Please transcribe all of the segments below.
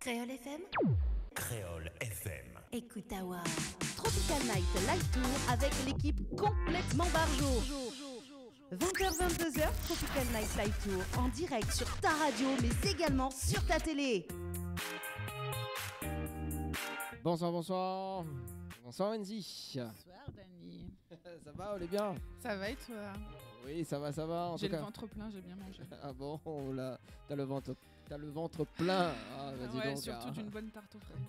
Créole FM. Créole FM. Écoute Awa. Tropical Night Live Tour avec l'équipe complètement barjo. 20h-22h, Tropical Night Live Tour en direct sur ta radio mais également sur ta télé. Bonsoir, bonsoir. Bonsoir Wendy. Bonsoir Dani. Ça va, on est bien? Ça va et toi? Oui, ça va, ça va. J'ai le ventre plein, j'ai bien mangé. Ah bon, là, t'as le ventre plein. Ah, bah, dis ouais, donc, surtout d'une bonne tarte aux fraises.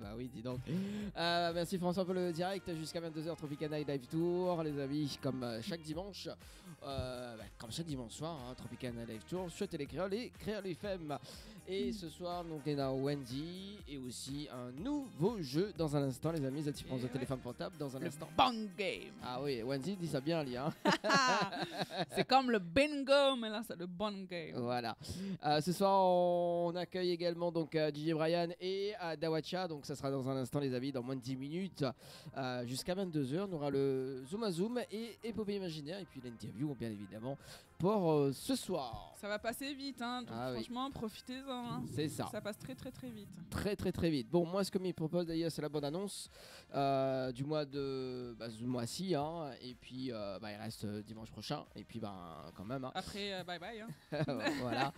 Bah oui, dis donc. Merci François pour le direct jusqu'à 22h Tropical Night Live Tour, les amis, comme chaque dimanche. Comme chaque dimanche soir, Tropical Night Live Tour sur Télécréole et Créole FM. Et ce soir, donc, on a Wendy et aussi un nouveau jeu dans un instant, les amis. Tu prends le téléphone portable dans un instant. Bang Game. Ah oui, Wendy dit ça bien, Ali. Hein. C'est comme le bingo, mais là, c'est le Bang Game. Voilà. Ce soir, on accueille également donc DJ Brian et Dawacha. Donc, ça sera dans un instant, les amis, dans moins de 10 minutes. Jusqu'à 22h, on aura le Zoom à Zoom et Épopée Imaginaire. Et puis l'interview, bien évidemment, pour ce soir. Ça va passer vite, hein. Donc, franchement, profitez-en. Hein. C'est ça. Ça passe très, très, très vite. Très, très, très vite. Bon, moi, ce que me propose d'ailleurs, c'est la bonne annonce du mois de ce mois-ci. Hein. Et puis, il reste dimanche prochain. Et puis, quand même. Hein. Après, bye bye. Hein. Voilà.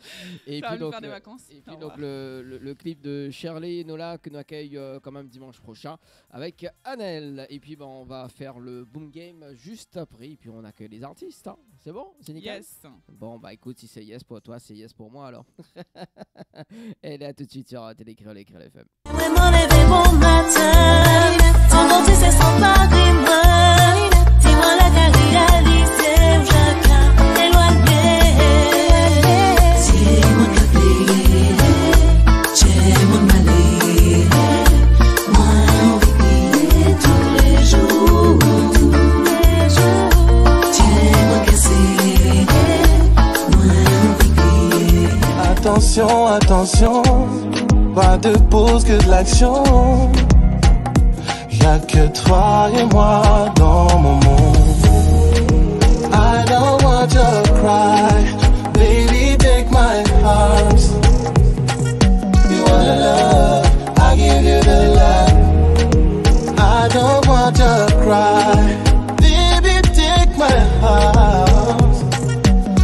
Et ça puis, va donc, faire des vacances. et puis donc, le clip de Shirley et Nola que nous accueille quand même dimanche prochain avec Annelle. Et puis, on va faire le Boom Game juste après. Et puis, on accueille les artistes. Hein. C'est bon? C'est nickel? Yes. Bon, écoute, si c'est yes pour toi, c'est yes pour moi alors. Et là, tout de suite sur Télécréole et Créole FM. Vraiment levé bon matin, ton dentiste c'est sans pareil, dis-moi la réalité où chacun éloigné. C'est moi qui paye, j'ai mon malais, moi envie tous les jours, tiens moi cassé, moi envie. Attention, attention. Pas de pause que de l'action. Y'a que toi et moi dans mon monde. I don't want you to cry. Baby, take my arms. You wanna love, I give you the love. I don't want you to cry. Baby, take my arms.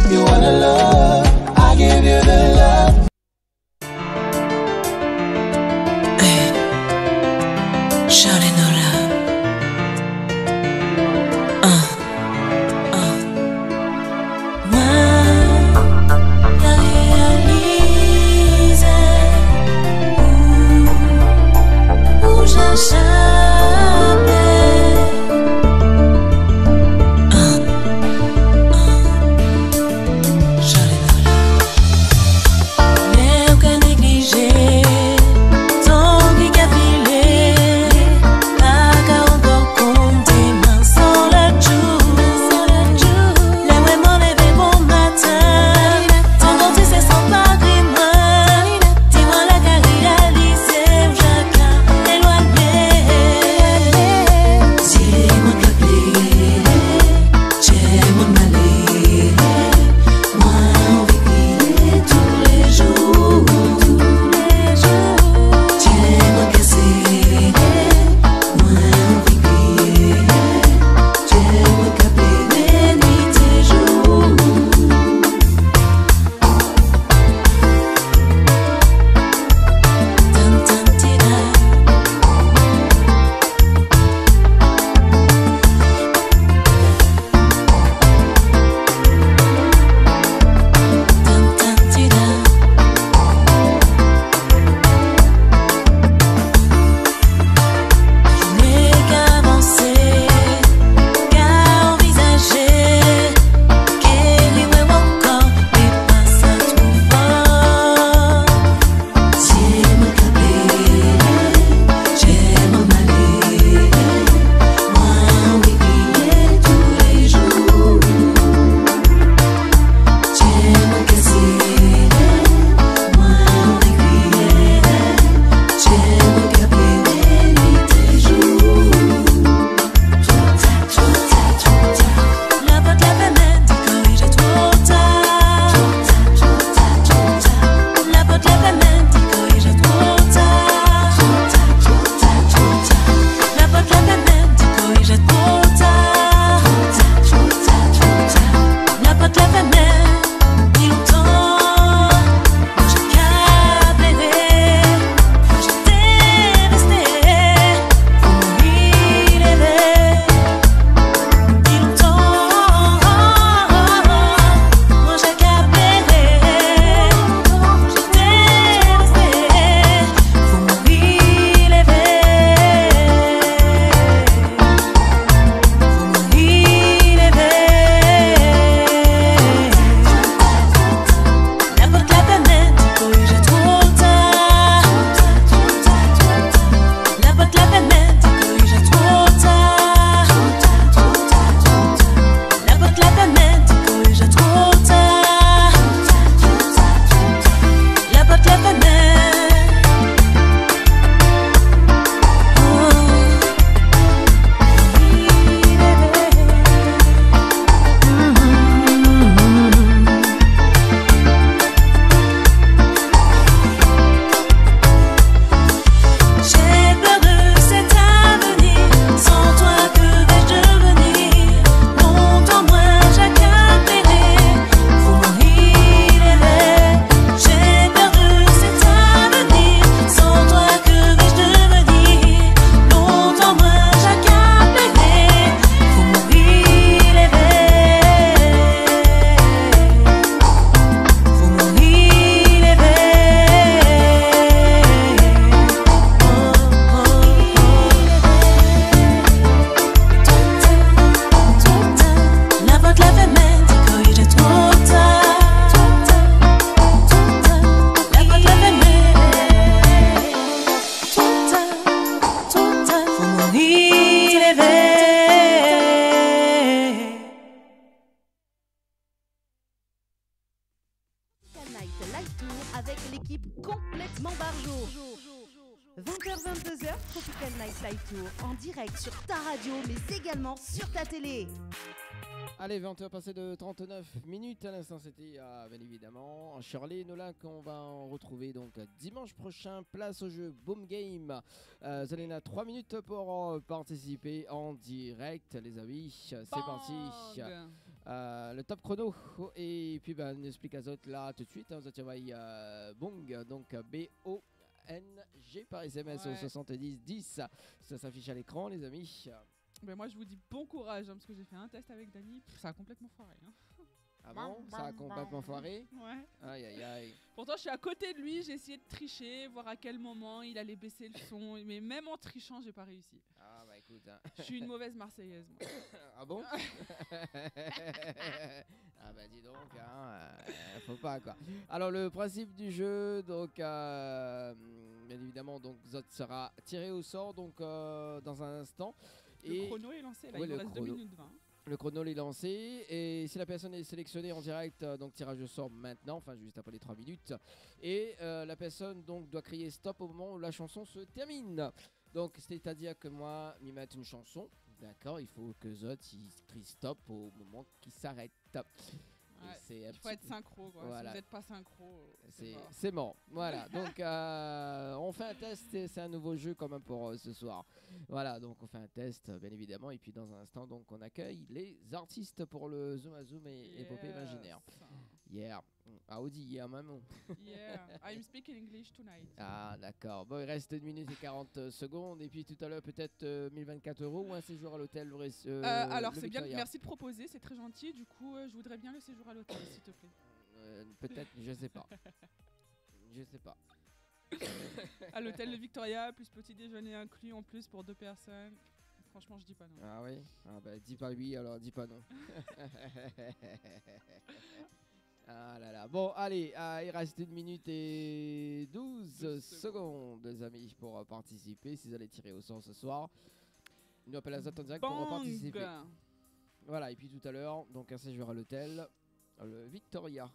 You wanna love, I give you the love. Shawty no love. Moi, Live Tour avec l'équipe complètement barjo. 20h-22h, Tropical Night Live Tour en direct sur ta radio mais également sur ta télé. Allez, 20h passé de 39 minutes. À l'instant, c'était bien évidemment Shirley Nola qu'on va en retrouver donc dimanche prochain. Place au jeu Boom Game. Zalena, 3 minutes pour participer en direct, les amis. C'est parti. Le top chrono. Et puis, on explique à Zot là tout de suite. Vous avez Bong, donc BONG par SMS au 70 10. Ça s'affiche à l'écran, les amis. Ben moi je vous dis bon courage parce que j'ai fait un test avec Dani, ça a complètement foiré. Ah bon? Ça a complètement foiré? Ouais. Aïe aïe aïe. Pourtant je suis à côté de lui, j'ai essayé de tricher, voir à quel moment il allait baisser le son, mais même en trichant j'ai pas réussi. Ah bah écoute. Je suis une mauvaise Marseillaise moi. Ah bon? Ah bah dis donc, faut pas quoi. Alors le principe du jeu, donc bien évidemment donc Zot sera tiré au sort donc dans un instant. Le chrono est lancé, là il nous reste 2 minutes 20. Le chrono est lancé et si la personne est sélectionnée en direct, donc tirage au sort maintenant, enfin juste après les 3 minutes. Et la personne donc doit crier stop au moment où la chanson se termine. Donc c'est-à-dire que moi, m'y mettre une chanson, d'accord, il faut que Zot il crie stop au moment qu'il s'arrête. Ouais, il faut être synchro quoi. Voilà. Si vous n'êtes pas synchro, c'est mort. Voilà, donc on fait un test, c'est un nouveau jeu quand même pour ce soir. Voilà, donc on fait un test bien évidemment et puis dans un instant donc on accueille les artistes pour le Zoom à Zoom et épopée imaginaire. Yeah, Audi, yeah maman. Yeah, I'm speaking English tonight. Ah d'accord, bon il reste 1 minute et 40 secondes et puis tout à l'heure peut-être 1024 € ou un séjour à l'hôtel. Alors c'est bien, Victoria. merci de proposer, c'est très gentil. Du coup je voudrais bien le séjour à l'hôtel s'il te plaît. Peut-être, je sais pas. Je sais pas. À l'hôtel de Victoria, plus petit déjeuner inclus en plus pour 2 personnes. Franchement je dis pas non. Ah oui? Ah bah dis pas oui alors dis pas non. Ah là là. Bon allez, il reste 1 minute et 12 secondes les amis pour participer si vous allez tirer au sort ce soir. Nous appelle à Zot en direct pour participer. Voilà et puis tout à l'heure donc un séjour à l'hôtel, le Victoria.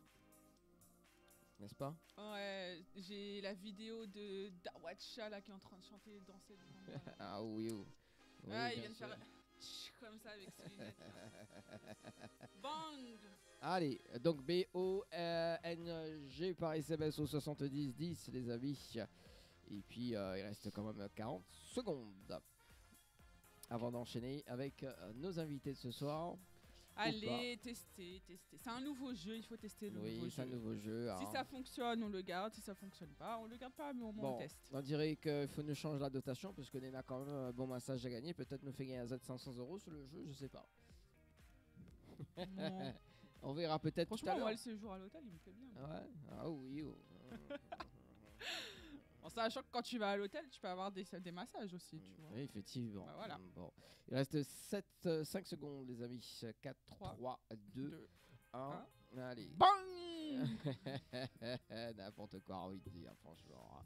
N'est-ce pas? Ouais, j'ai la vidéo de Dawacha là qui est en train de chanter et danser devant moi. Ah oui, oui. Ah, il bien vient de sûr. faire comme ça avec ses lunettes. Bang! Allez, donc BONG par SMS au 70 10 les amis. Et puis il reste quand même 40 secondes avant d'enchaîner avec nos invités de ce soir. Allez, tester. C'est un nouveau jeu, il faut tester le nouveau jeu. Oui, c'est un nouveau jeu. Si ça fonctionne, on le garde. Si ça fonctionne pas, on le garde pas, mais au moins on teste. On dirait qu'il faut nous changer la dotation parce qu'on a quand même un bon massage à gagner. Peut-être nous fait gagner un Z500 € sur le jeu, je sais pas. Non. On verra peut-être tout à Franchement, l'heure. moi, le séjour à l'hôtel, il me plaît bien. Ouais. Ah oui. En sachant que quand tu vas à l'hôtel, tu peux avoir des massages aussi, tu vois. Oui, effectivement. Bah, voilà. Bon. Il reste 5 secondes, les amis. 4, 3, 2, 1. Allez. Bang! N'importe quoi, envie de dire, franchement.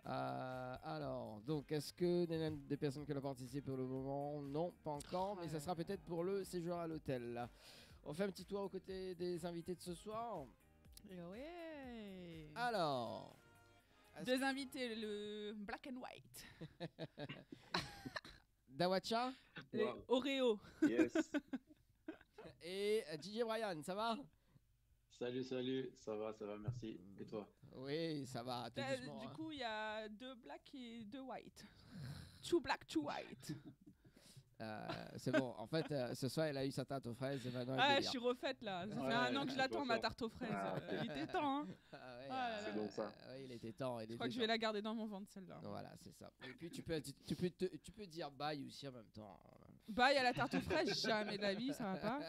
Alors, donc, est-ce que des personnes qui ont participé pour le moment? Non, pas encore, mais ça sera peut-être pour le séjour à l'hôtel. On fait un petit tour aux côtés des invités de ce soir. Ouais. Alors. 2 invités, le Black and White. Dawacha Les Oreo. Yes. et DJ Brian, ça va? Salut, ça va, merci. Et toi? Oui, ça va, tout doucement. Du coup, il y a 2 black et 2 white. 2 black, 2 white. C'est bon, en fait, ce soir, elle a eu sa tarte aux fraises et maintenant Ah, elle je suis refaite là. Ça fait 1 an que je l'attends, ma tarte aux fraises. Il était temps, hein. C'est donc ça. Oui, il était temps. Je crois que je vais la garder dans mon ventre, celle-là. Voilà, c'est ça. Et puis, tu peux dire bye aussi en même temps. Bye à la tarte aux fraises, jamais de la vie, ça va pas.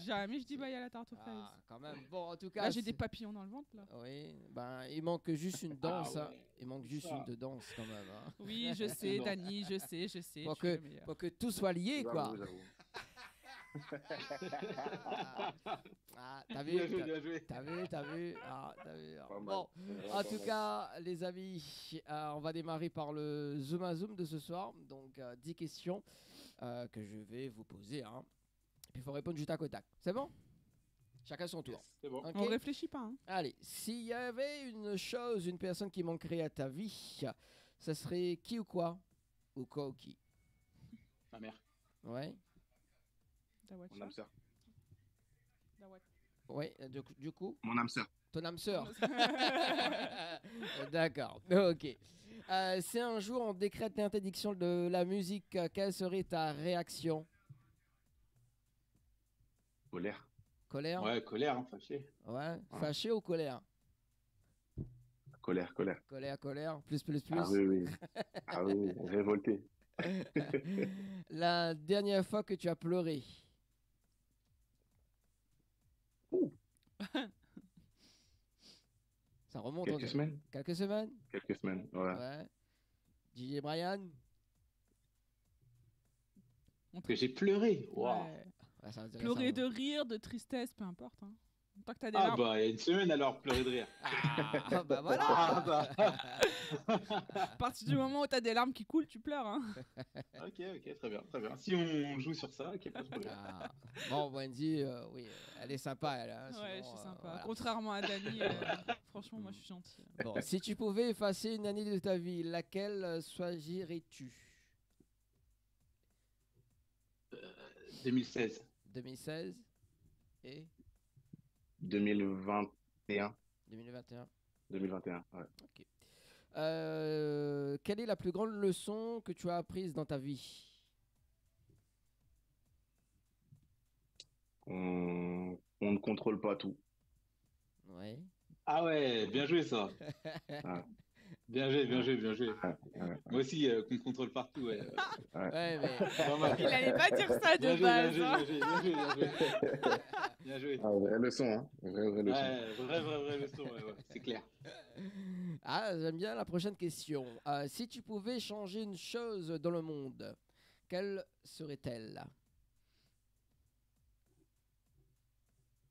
Jamais je dis bye à la tarte aux fraises. Ah, quand même. Bon, en tout cas. Là, j'ai des papillons dans le ventre, là. Oui, ben, il manque juste une danse. ouais. Hein. Il manque juste une de danse quand même. Hein. Oui, je sais, Dani, je sais. Pour que tout soit lié, quoi. J'avoue. T'as vu? Bien joué. T'as vu? Ah, t'as vu. Pas mal. Bon, en tout cas, les amis, on va démarrer par le Zoom à Zoom de ce soir. Donc, 10 questions que je vais vous poser. Hein. Et puis, il faut répondre du tac au tac. C'est bon? Chacun son tour. C'est bon. Ok. On réfléchit pas. Hein. Allez, s'il y avait une chose, une personne qui manquerait à ta vie, ça serait qui ou quoi? Ou quoi ou qui? Ma mère. Ouais, Dawat Mon âme sœur. Dawat. ouais, du coup, Mon âme sœur. ton âme sœur. D'accord, ok. Si un jour on décrète l'interdiction de la musique, quelle serait ta réaction? Colère. Colère? Ouais, colère, hein, fâché. Ouais, fâché ou colère? Colère. Colère, plus. Ah oui, oui. Ah oui, révolté. La dernière fois que tu as pleuré? Ça remonte. Quelques semaines. Quelques semaines? Quelques semaines, ouais. Ouais. DJ Brian? Que j'ai pleuré. Waouh. Ouais. Ouais, c'est intéressant. Pleurer de rire, de tristesse, peu importe. Hein. Tant que t'as des Ah larmes. bah, il y a une semaine alors, pleurer de rire. Ah, bah voilà. Ah bah. À partir du moment où t'as des larmes qui coulent, tu pleures. Hein. Ok, très bien, très bien. Si on joue sur ça, ok, pas de problème. Ah. Bon, Wendy, oui, elle est sympa, elle. Hein, Ouais, je sinon, suis sympa. voilà. Contrairement à Dani, franchement, moi je suis gentille. Bon, si tu pouvais effacer une année de ta vie, laquelle choisirais-tu? 2016. 2016 et 2021. 2021. 2021, ouais. Ok. Quelle est la plus grande leçon que tu as apprise dans ta vie? On ne contrôle pas tout. Ouais. Ah ouais, bien joué ça. Ah. Bien joué. Ouais. Moi aussi, qu'on contrôle partout, ouais. Ouais, mais Pas mal. Il allait pas dire ça Bien de joué, base. bien hein. joué. Bien joué. Ah, vraie leçon, hein. Vraie leçon. Ouais, vraie leçon, ouais, c'est clair. ah, j'aime bien la prochaine question. Si tu pouvais changer une chose dans le monde, quelle serait-elle?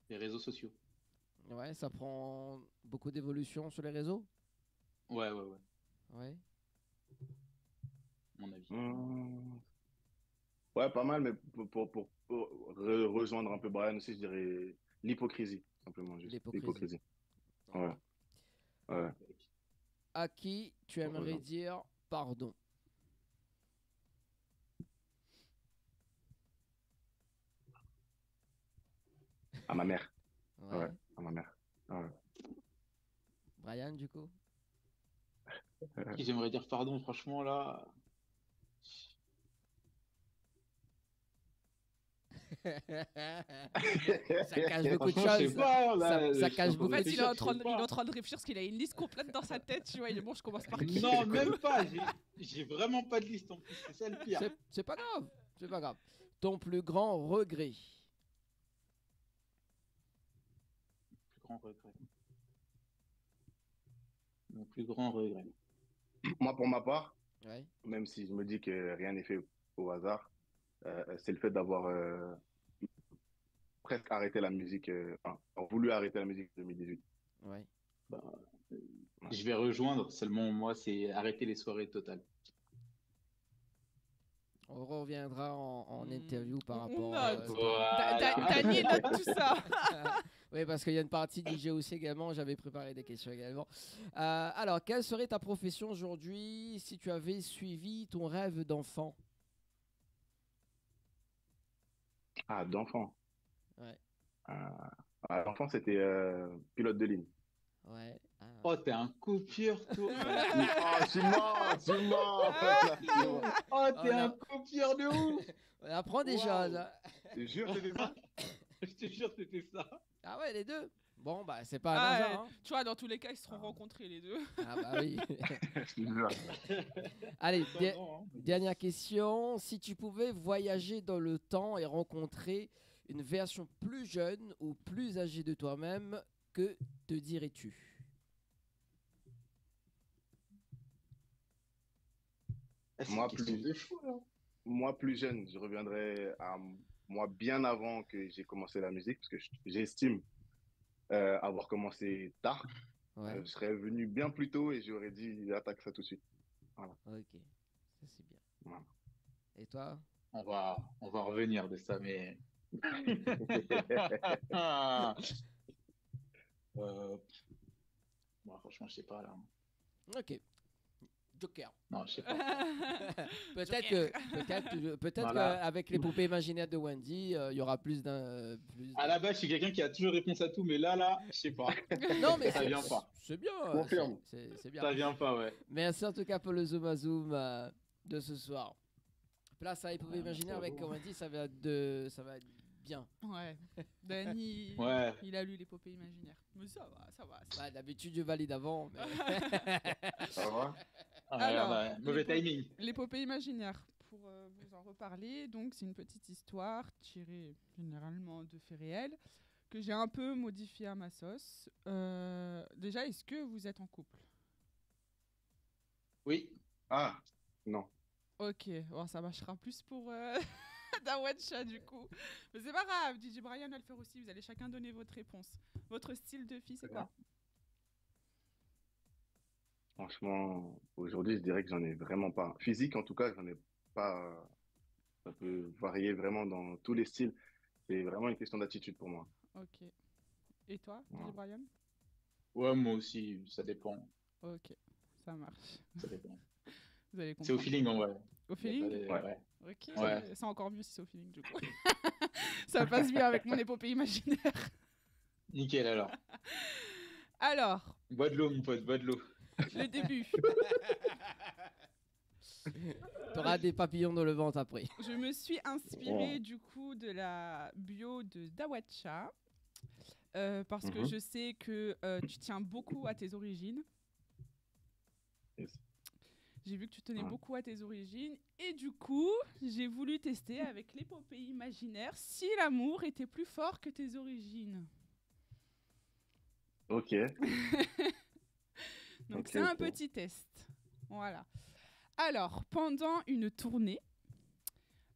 Les réseaux sociaux. Ouais, ça prend beaucoup d'évolution sur les réseaux? Ouais, Ouais. mon avis. Ouais, pas mal, mais pour rejoindre un peu Brian aussi, je dirais l'hypocrisie, simplement. Juste. L'hypocrisie. Ouais. Ouais. À qui tu aimerais dire pardon? À ma mère. Ouais. Ouais, à ma mère. Ouais. Brian, du coup? Qui j'aimerais dire pardon, franchement, là. Ça cache beaucoup de Franchement, je sais choses. pas, là, Ça je suis cache en train beaucoup de En de fait, il est réfléchir, en train je de, sais il est pas. en train de réfléchir parce qu'il a une liste complète dans sa tête. Tu vois, il est bon, je commence par qui? Non, même pas. J'ai vraiment pas de liste en plus. C'est ça le pire. C'est pas grave. C'est pas grave. Ton plus grand regret? Plus grand regret. Mon plus grand regret. Moi, pour ma part, Ouais. même si je me dis que rien n'est fait au hasard, c'est le fait d'avoir presque arrêté la musique, enfin, voulu arrêter la musique en 2018. Ouais. Bah, je vais rejoindre. Seulement, moi, c'est arrêter les soirées totales. On reviendra en interview par On rapport note. Voilà. Dani note tout ça. oui, parce qu'il y a une partie DJ aussi également. J'avais préparé des questions également. Alors, quelle serait ta profession aujourd'hui si tu avais suivi ton rêve d'enfant? Ah, d'enfant. Ouais. D'enfant, c'était pilote de ligne. Ouais. Ah. Oh, t'es un copieur, toi. Oh, je suis mort. Oh, t'es Oh, un non. copieur de ouf. On apprend des Wow. choses. Hein. Je te jure, c'était ça. Je te jure, c'était ça. Ah ouais, les deux. Bon, bah, c'est pas un Ah, hasard. Hein. Tu vois, dans tous les cas, ils seront rencontrés les deux. Ah bah oui. Je te jure. Allez, Non, hein. dernière question. Si tu pouvais voyager dans le temps et rencontrer une version plus jeune ou plus âgée de toi-même, que te dirais-tu? Ah, c'est Moi, une question plus- de fou, là. Moi, plus jeune, je reviendrai à moi bien avant que j'ai commencé la musique, parce que j'estime avoir commencé tard. Ouais. Je serais venu bien plus tôt et j'aurais dit attaque ça tout de suite. Ok. Ça c'est bien. Voilà. Et toi? On va revenir de ça, mais Ah. Euh, Bon, franchement, je sais pas là. Ok. Joker. Non, je sais pas. Peut-être Voilà. qu'avec les poupées imaginaires de Wendy, il y aura plus d'un. À la base, je suis quelqu'un qui a toujours réponse à tout, mais là, je sais pas. Non, mais Ça vient pas. c'est bien. Confirme. C'est bien. Ça vient pas, ouais. Merci en tout cas pour le zoom à zoom de ce soir. Place à les poupées Ouais, imaginaires merci avec beaucoup. Wendy, ça va être bien. Ouais. Dany, Ouais. il a lu l'épopée imaginaire. Mais ça va, ça va. Bah, d'habitude, je valide avant. Mais... Ça va? Ah, Alors, merde, mauvais les timing. L'épopée imaginaire, pour vous en reparler, donc c'est une petite histoire tirée généralement de faits réels que j'ai un peu modifiée à ma sauce. Déjà, est-ce que vous êtes en couple? Oui. Ah, non. Ok, bon, ça marchera plus pour Dawacha du coup. Mais c'est pas grave, DJ Brian va le faire aussi, vous allez chacun donner votre réponse. Votre style de fille, c'est quoi? Franchement, aujourd'hui, je dirais que j'en ai vraiment pas. Physique, en tout cas, j'en ai pas. Ça peut varier vraiment dans tous les styles. C'est vraiment une question d'attitude pour moi. Ok. Et toi, DJ Ouais. Brian? Ouais, moi aussi, ça dépend. Ok, ça marche. Ça dépend. Vous allez C'est au comprendre. feeling en vrai. Au feeling? Ouais. Ok, Ouais. c'est encore mieux si c'est au feeling du coup. Ça passe bien avec mon épopée imaginaire. Nickel alors. Alors, Bois de l'eau, mon pote, bois de l'eau. le début. T'auras des papillons dans le ventre après. Je me suis inspirée du coup de la bio de Dawacha parce que je sais que tu tiens beaucoup à tes origines. Yes. J'ai vu que tu tenais Ouais. beaucoup à tes origines et du coup, j'ai voulu tester avec l'épopée imaginaire si l'amour était plus fort que tes origines. Ok. Donc Ok, c'est un ok. petit test. Voilà. Alors, pendant une tournée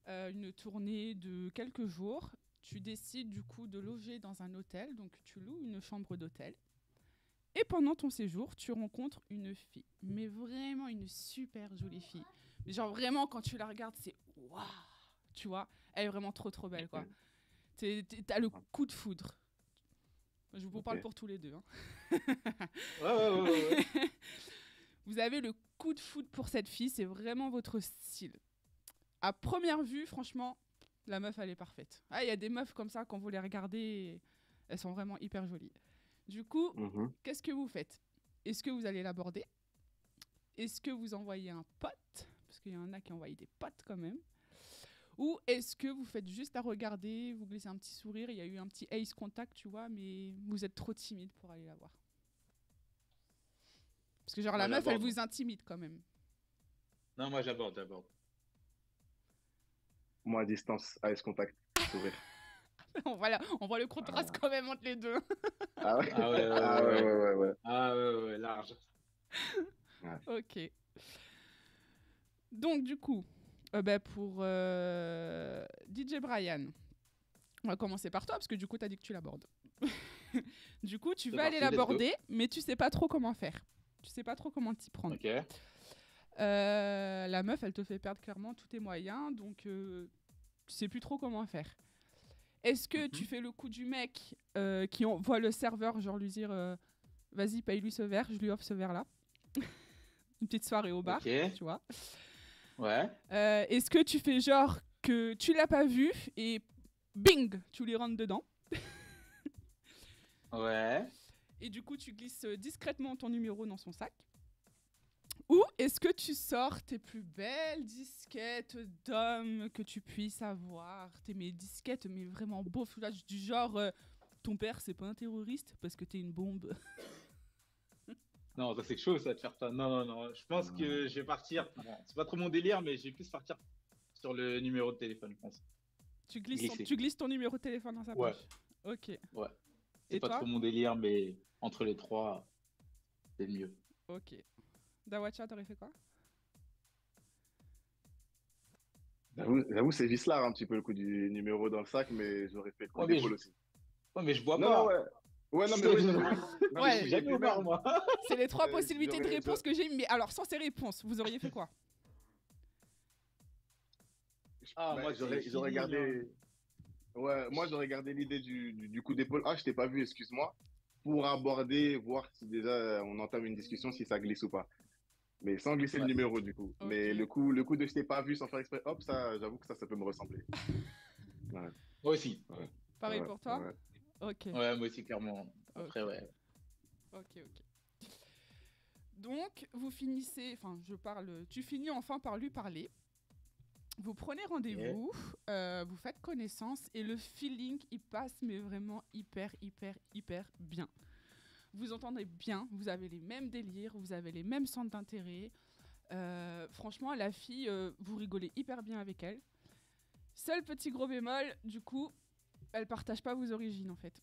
de quelques jours, tu décides du coup de loger dans un hôtel, donc tu loues une chambre d'hôtel. Et pendant ton séjour, tu rencontres une fille, mais vraiment une super jolie fille. Mais genre vraiment, quand tu la regardes, c'est waouh, tu vois, elle est vraiment trop trop belle quoi. T'as le coup de foudre. Je vous parle pour tous les deux. Hein. Ouais. Vous avez le coup de foudre pour cette fille, c'est vraiment votre style. À première vue, franchement, la meuf, elle est parfaite. Ah, il y a des meufs comme ça, quand vous les regardez, elles sont vraiment hyper jolies. Du coup, qu'est-ce que vous faites? Est-ce que vous allez l'aborder? Est-ce que vous envoyez un pote? Parce qu'il y en a qui envoient des potes quand même. Ou est-ce que vous faites juste la regarder, vous glissez un petit sourire, il y a eu un petit ace contact, tu vois, mais vous êtes trop timide pour aller la voir? Parce que genre la Moi, meuf, elle j'aborde. vous intimide quand même. Non, moi j'aborde. Moi, à distance, ice contact, sourire. on voit le contraste quand même entre les deux. Ah ouais? Ah ouais, Ah ouais. Ah ouais, large. Ok. Donc du coup, pour DJ Brian, on va commencer par toi parce que du coup, tu as dit que tu l'abordes. Du coup, tu C'est vas aller parti, let's go. l'aborder, mais tu sais pas trop comment faire. Tu sais pas trop comment t'y prendre. Ok. La meuf, elle te fait perdre clairement tous tes moyens, donc tu sais plus trop comment faire. Est-ce que tu fais le coup du mec qui envoie le serveur, genre lui dire vas-y, paye-lui ce verre, je lui offre ce verre-là. Une petite soirée au bar, Ok. tu vois. Ouais. Est-ce que tu fais genre que tu l'as pas vu et bing, tu lui rentres dedans. Ouais. Et du coup, tu glisses discrètement ton numéro dans son sac. Ou est-ce que tu sors tes plus belles disquettes d'hommes que tu puisses avoir, mes disquettes, mais vraiment beaux foulages du genre ton père, c'est pas un terroriste parce que t'es une bombe. Non, ça c'est chaud ça de faire ça. Non. Je pense que je vais partir. C'est pas trop mon délire, mais je vais plus partir sur le numéro de téléphone, je pense. Tu glisses ton numéro de téléphone dans sa Ouais. poche. Ok. Ouais. Et C'est pas toi trop mon délire, mais entre les trois, c'est le mieux. Ok. Dawacha, t'aurais fait quoi? J'avoue, c'est vicelard un petit peu le coup du numéro dans le sac, mais j'aurais fait le coup Ouais, mais d'épaule je- aussi. Ouais, mais je bois Non, pas. ouais. Ouais, non, mais oui, non, Ouais. mais Jamais j'ai au bar, moi. C'est les trois Euh, possibilités de j'aurais- réponse que j'ai mis. Mais alors, sans ces réponses, vous auriez fait quoi? Ah, Bah, moi, j'aurais c'est gardé. feeling, Ouais, moi j'aurais gardé l'idée du coup d'épaule. Ah, je t'ai pas vu, excuse-moi. Pour aborder, voir si déjà on entame une discussion, si ça glisse ou pas. Mais sans glisser le Ouais. numéro du coup. Ok. Mais le coup de je t'ai pas vu sans faire exprès, hop, ça, j'avoue que ça peut me ressembler. Ouais, Moi aussi. ouais, Pareil ouais, pour toi? ouais. Ok. Ouais, moi aussi, clairement. Après, Ok. ouais. Ok. Donc, vous finissez, enfin, tu finis enfin par lui parler. Vous prenez rendez-vous, vous faites connaissance et le feeling, il passe, mais vraiment hyper bien. Vous entendez bien, vous avez les mêmes délires, vous avez les mêmes centres d'intérêt. Franchement, la fille, vous rigolez hyper bien avec elle. Seul petit gros bémol, du coup, elle partage pas vos origines en fait.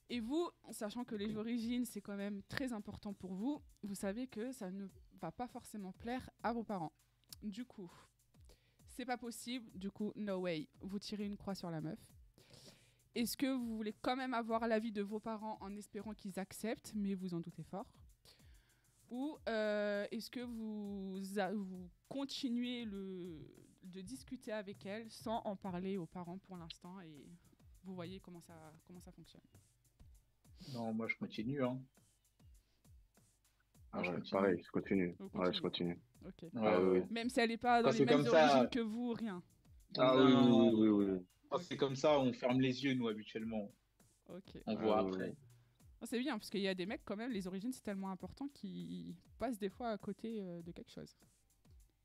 Et vous, sachant que les origines, c'est quand même très important pour vous, vous savez que ça ne va pas forcément plaire à vos parents. Du coup, c'est pas possible, du coup, no way. Vous tirez une croix sur la meuf. Est-ce que vous voulez quand même avoir l'avis de vos parents en espérant qu'ils acceptent, mais vous en doutez fort? Ou est-ce que vous continuez de discuter avec elle sans en parler aux parents pour l'instant et vous voyez comment ça fonctionne? Non, moi, je continue, hein. Ah Moi, je ouais, continue. pareil, je continue. Vous Ouais, je continuez. continue. Ok. Ouais, Ah oui, ouais. oui. Même si elle n'est pas dans Quand les c'est mêmes comme ça, origines que vous, rien. Ah oui, non, oui, oui, oui. quand c'est comme ça, on ferme les yeux, nous, habituellement. Ok. On Ah voit oui, après. oui. Non, c'est bien, parce qu'il y a des mecs, quand même, les origines, c'est tellement important qu'ils passent des fois à côté de quelque chose.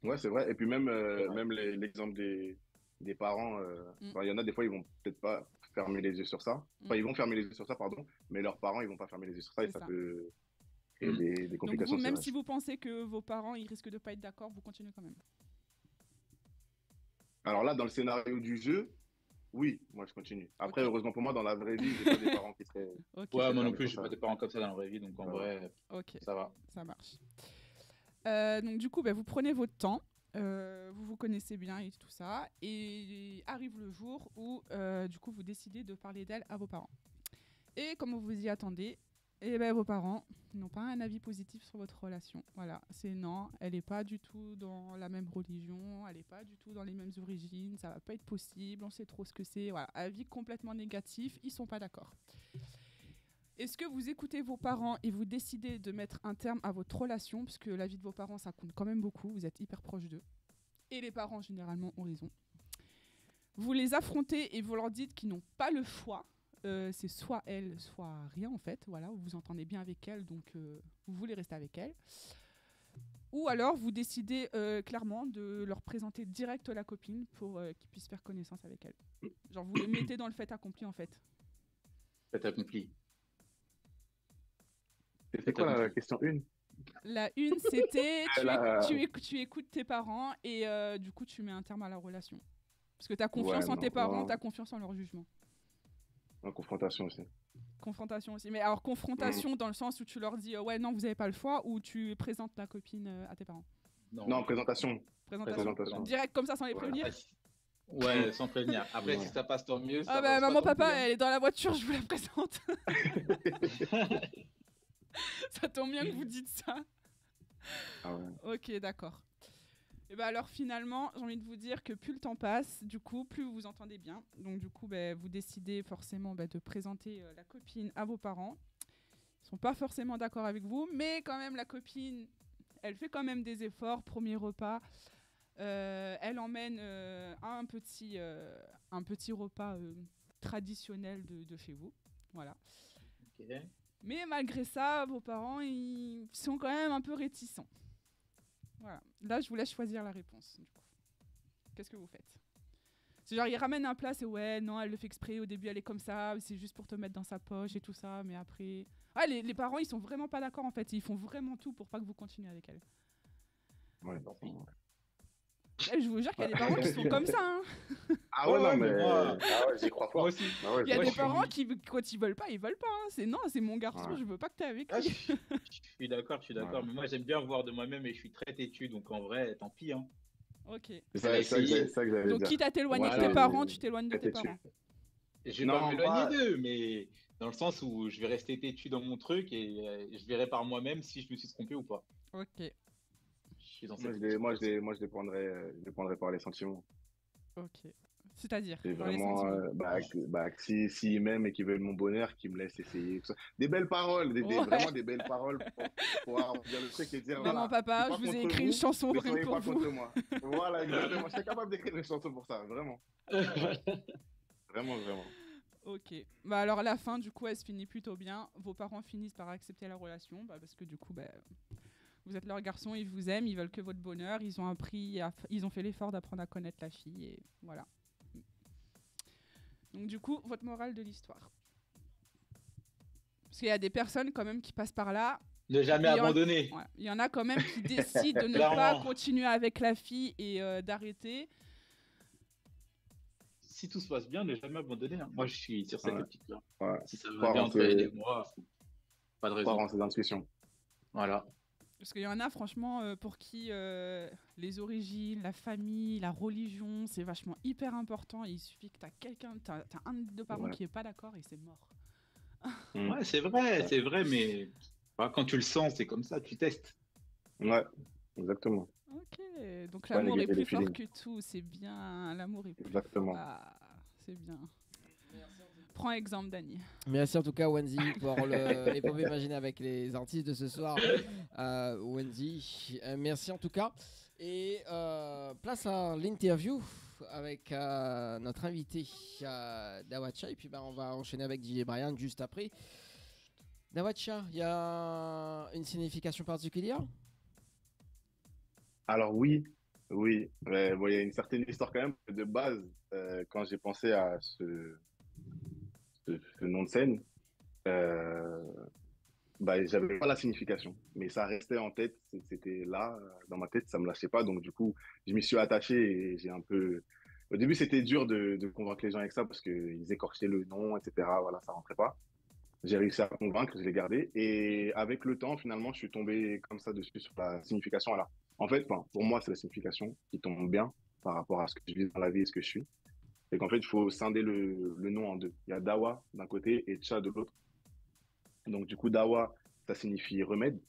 Ouais, c'est vrai. Et puis même, C'est vrai. même l'exemple des parents, Mm. enfin, il y en a des fois, ils vont peut-être pas fermer les yeux sur ça. Enfin, ils vont fermer les yeux sur ça, pardon, mais leurs parents, ils vont pas fermer les yeux sur ça et C'est ça ça. peut créer Mm. des Donc complications, vous, c'est même vrai. si vous pensez que vos parents, ils risquent de pas être d'accord, vous continuez quand même. Alors là, dans le scénario du jeu, oui, moi je continue. Après, Ok. heureusement pour moi, dans la vraie vie, j'ai pas des parents qui seraient, Ok. qui Ouais, seraient moi non fermés plus, sur j'ai ça. pas des parents comme ça dans la vraie vie, donc en Ça va. vrai, Ok, ça va. ça marche. Donc du coup, vous prenez votre temps, vous vous connaissez bien et tout ça, et arrive le jour où du coup vous décidez de parler d'elle à vos parents. Et comme vous y attendez, eh ben, vos parents n'ont pas un avis positif sur votre relation. Voilà, c'est non, elle n'est pas du tout dans la même religion, elle n'est pas du tout dans les mêmes origines, ça va pas être possible, on sait trop ce que c'est. Voilà, avis complètement négatif, ils sont pas d'accord. Est-ce que vous écoutez vos parents et vous décidez de mettre un terme à votre relation, parce que l'avis de vos parents, ça compte quand même beaucoup, vous êtes hyper proche d'eux. Et les parents, généralement, ont raison. Vous les affrontez et vous leur dites qu'ils n'ont pas le choix. C'est soit elle, soit rien, en fait. Voilà, vous vous entendez bien avec elle, donc vous voulez rester avec elle. Ou alors, vous décidez clairement de leur présenter direct la copine pour qu'ils puissent faire connaissance avec elle. Genre, vous les mettez dans le fait accompli, en fait. Fait accompli. C'est quoi la question 1? La une, c'était La- tu écoutes tes parents et du coup, tu mets un terme à la relation. Parce que tu as confiance Ouais, en tes non, parents, non. tu as confiance en leur jugement. En confrontation aussi. Confrontation aussi. Mais alors, confrontation dans le sens où tu leur dis ouais, non, vous n'avez pas le choix, ou tu présentes ta copine à tes parents. Non, présentation. Présentation. Présentation. Direct comme ça, sans les Ouais. prévenir. Après, ouais, sans prévenir. Après, Ouais. si ça passe, tant mieux. Ah ça bah, passe pas, maman, tant papa, pis, hein. elle est dans la voiture, je vous la présente. Ça tombe bien que vous dites ça. Ah ouais. Ok, d'accord. Et bah alors finalement, j'ai envie de vous dire que plus le temps passe, du coup, plus vous vous entendez bien. Donc du coup, vous décidez forcément de présenter la copine à vos parents. Ils sont pas forcément d'accord avec vous, mais quand même la copine, elle fait quand même des efforts. Premier repas, elle emmène un petit repas traditionnel de chez vous. Voilà. Ok. Mais malgré ça, vos parents, ils sont quand même un peu réticents. Voilà. Là, je vous laisse choisir la réponse. Du coup. Qu'est-ce que vous faites? C'est genre, ils ramènent un plat, c'est ouais, non, elle le fait exprès, au début, elle est comme ça, c'est juste pour te mettre dans sa poche et tout ça, mais après... Ah, les parents, ils sont vraiment pas d'accord, en fait. Ils font vraiment tout pour pas que vous continuiez avec elle. Ouais. Je vous jure qu'il y a des parents qui sont comme ça, hein. Ah ouais, non, Ouais, mais. mais moi- Ah ouais, j'y crois Moi fort. aussi. Ah ouais, Il y a Moi, des je parents suis- qui, quand ils veulent pas, hein. C'est non, c'est mon garçon, Ouais. je veux pas que t'es avec Ah, lui. je suis d'accord, Ouais. mais moi j'aime bien voir de moi-même et je suis très têtu, donc en vrai, tant pis, hein. Ok. C'est Elle a ça, essayé. c'est ça que j'allais Donc, dire. quitte à t'éloigner de Voilà. tes parents, tu t'éloignes de Très tes têtu. parents. Et je vais Non, pas m'éloigner moi- d'eux, mais dans le sens où je vais rester têtu dans mon truc et je verrai par moi-même si je me suis trompé ou pas. Ok. Je suis dans Moi, cette je les prendrais par les sentiments. Ok. C'est-à-dire, C'est dans les vraiment, sentiments. si ils m'aiment et qu'ils veulent mon bonheur, qu'ils me laissent essayer. Tout ça. Des belles paroles, Ouais. vraiment des belles paroles pour pouvoir dire le truc et dire Maman, voilà, papa, je je suis vous pas ai contre écrit une vous, chanson mais rien que soyez pour pas vous. contre moi. Voilà, exactement. Je suis capable d'écrire une chanson pour ça, vraiment. Ouais, vraiment, vraiment. Ok. Bah alors la fin, du coup, elle se finit plutôt bien. Vos parents finissent par accepter la relation, parce que du coup, vous êtes leur garçon, ils vous aiment, ils veulent que votre bonheur. Ils ont ils ont fait l'effort d'apprendre à connaître la fille et voilà. Donc du coup, votre morale de l'histoire. Parce qu'il y a des personnes quand même qui passent par là. Ne jamais Il y en- abandonner. Ouais. Il y en a quand même qui décident de ne pas Clairement. continuer avec la fille et d'arrêter. Si tout se passe bien, ne jamais abandonner, hein. Moi, je suis sur cette Ouais, optique-là. ouais. Si ça va Pas bien entre elle rentrer, et moi, pas de pas raison. rentrer dans la discussion. Voilà. Parce qu'il y en a franchement pour qui les origines, la famille, la religion, c'est vachement hyper important. Il suffit que t'as un des deux parents Ouais. qui est pas d'accord et c'est mort. Ouais, c'est vrai, mais quand tu le sens, c'est comme ça, tu testes. Ouais, exactement. Ok, donc Pas l'amour est négliger les plus fort feelings. que tout, c'est bien. L'amour est plus Exactement. fort. Ah, c'est bien. Prends exemple, Dani. Merci en tout cas Wendy pour l'épopée imaginaire avec les artistes de ce soir. Wendy, merci en tout cas. Et place à l'interview avec notre invité Dawacha. Et puis on va enchaîner avec DJ Brian juste après. Dawacha, il y a une signification particulière? Alors oui, oui. Bon, il y a une certaine histoire quand même. De base, quand j'ai pensé à ce nom de scène, euh, j'avais pas la signification, mais ça restait en tête, c'était là, dans ma tête, ça me lâchait pas, donc du coup, je m'y suis attaché et j'ai un peu... Au début, c'était dur de convaincre les gens avec ça parce qu'ils écorchaient le nom, etc. Voilà, ça rentrait pas. J'ai réussi à convaincre, je l'ai gardé, et avec le temps, finalement, je suis tombé comme ça dessus sur la signification. Alors, en fait, pour moi, c'est la signification qui tombe bien par rapport à ce que je vis dans la vie et ce que je suis. C'est qu'en fait, il faut scinder le nom en deux. Il y a Dawa d'un côté et Tcha de l'autre. Donc, du coup, Dawa, ça signifie remède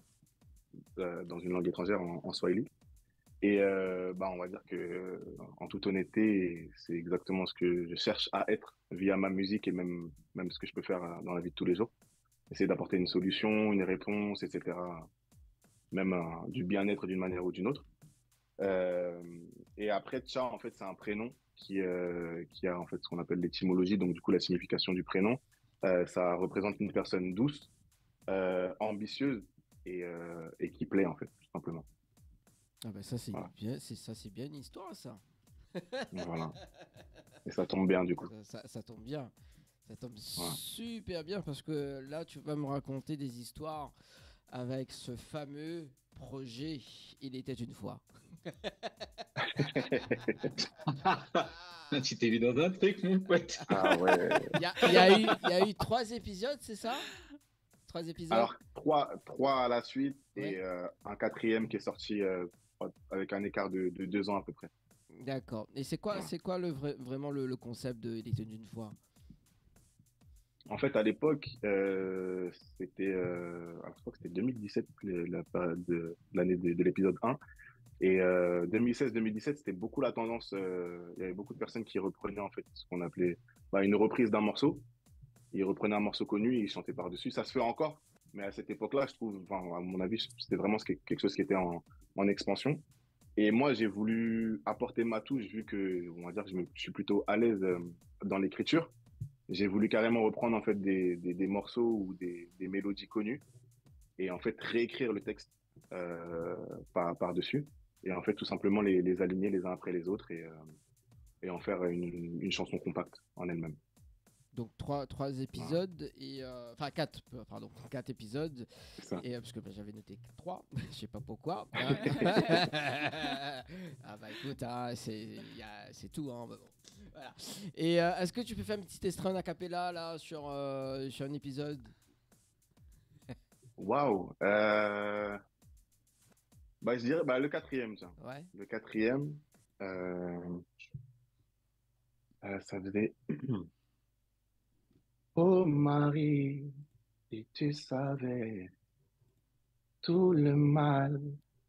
dans une langue étrangère en Swahili. Et on va dire que, en toute honnêteté, c'est exactement ce que je cherche à être via ma musique et même ce que je peux faire dans la vie de tous les jours. Essayer d'apporter une solution, une réponse, etc. Même du bien-être d'une manière ou d'une autre. Euh, et après, Tcha, en fait, c'est un prénom qui a en fait ce qu'on appelle l'étymologie, donc du coup la signification du prénom. Ça représente une personne douce, ambitieuse et qui plaît en fait, tout simplement. Ah bah ça c'est Voilà. bien, c'est bien une histoire ça. Voilà. Et ça tombe bien du coup. Ça tombe bien. Ça tombe Ouais. super bien parce que là tu vas me raconter des histoires avec ce fameux projet Il était une fois. Tu t'es vu dans un truc, mon pote. Ah ouais. Il y a eu 3 épisodes, c'est ça? 3 épisodes? Alors, trois à la suite et Ouais. un quatrième qui est sorti avec un écart de 2 ans à peu près. D'accord. Et c'est quoi vraiment le concept de Il était une fois? En fait, à l'époque, c'était, alors, je crois que c'était 2017, la période l'année de l'épisode 1. Et 2016-2017, c'était beaucoup la tendance. Il y avait beaucoup de personnes qui reprenaient en fait ce qu'on appelait une reprise d'un morceau. Ils reprenaient un morceau connu et ils chantaient par-dessus. Ça se fait encore, mais à cette époque-là, je trouve, à mon avis, c'était vraiment quelque chose qui était en expansion. Et moi, j'ai voulu apporter ma touche, vu que, on va dire que je suis plutôt à l'aise dans l'écriture. J'ai voulu carrément reprendre en fait des morceaux ou des mélodies connues et en fait réécrire le texte par-dessus. Et en fait, tout simplement les aligner les uns après les autres et en faire une chanson compacte en elle-même. Donc 3 épisodes et enfin 4 pardon, 4 épisodes C'est ça. et parce que j'avais noté 3, je sais pas pourquoi. Ah bah écoute, hein, c'est tout hein, bah bon. Voilà. Et est-ce que tu peux faire une petite extrait en a cappella là sur un épisode? Waouh. Je dirais le quatrième, tiens. Ouais. Le quatrième, ça faisait. Oh Marie, si tu savais tout le mal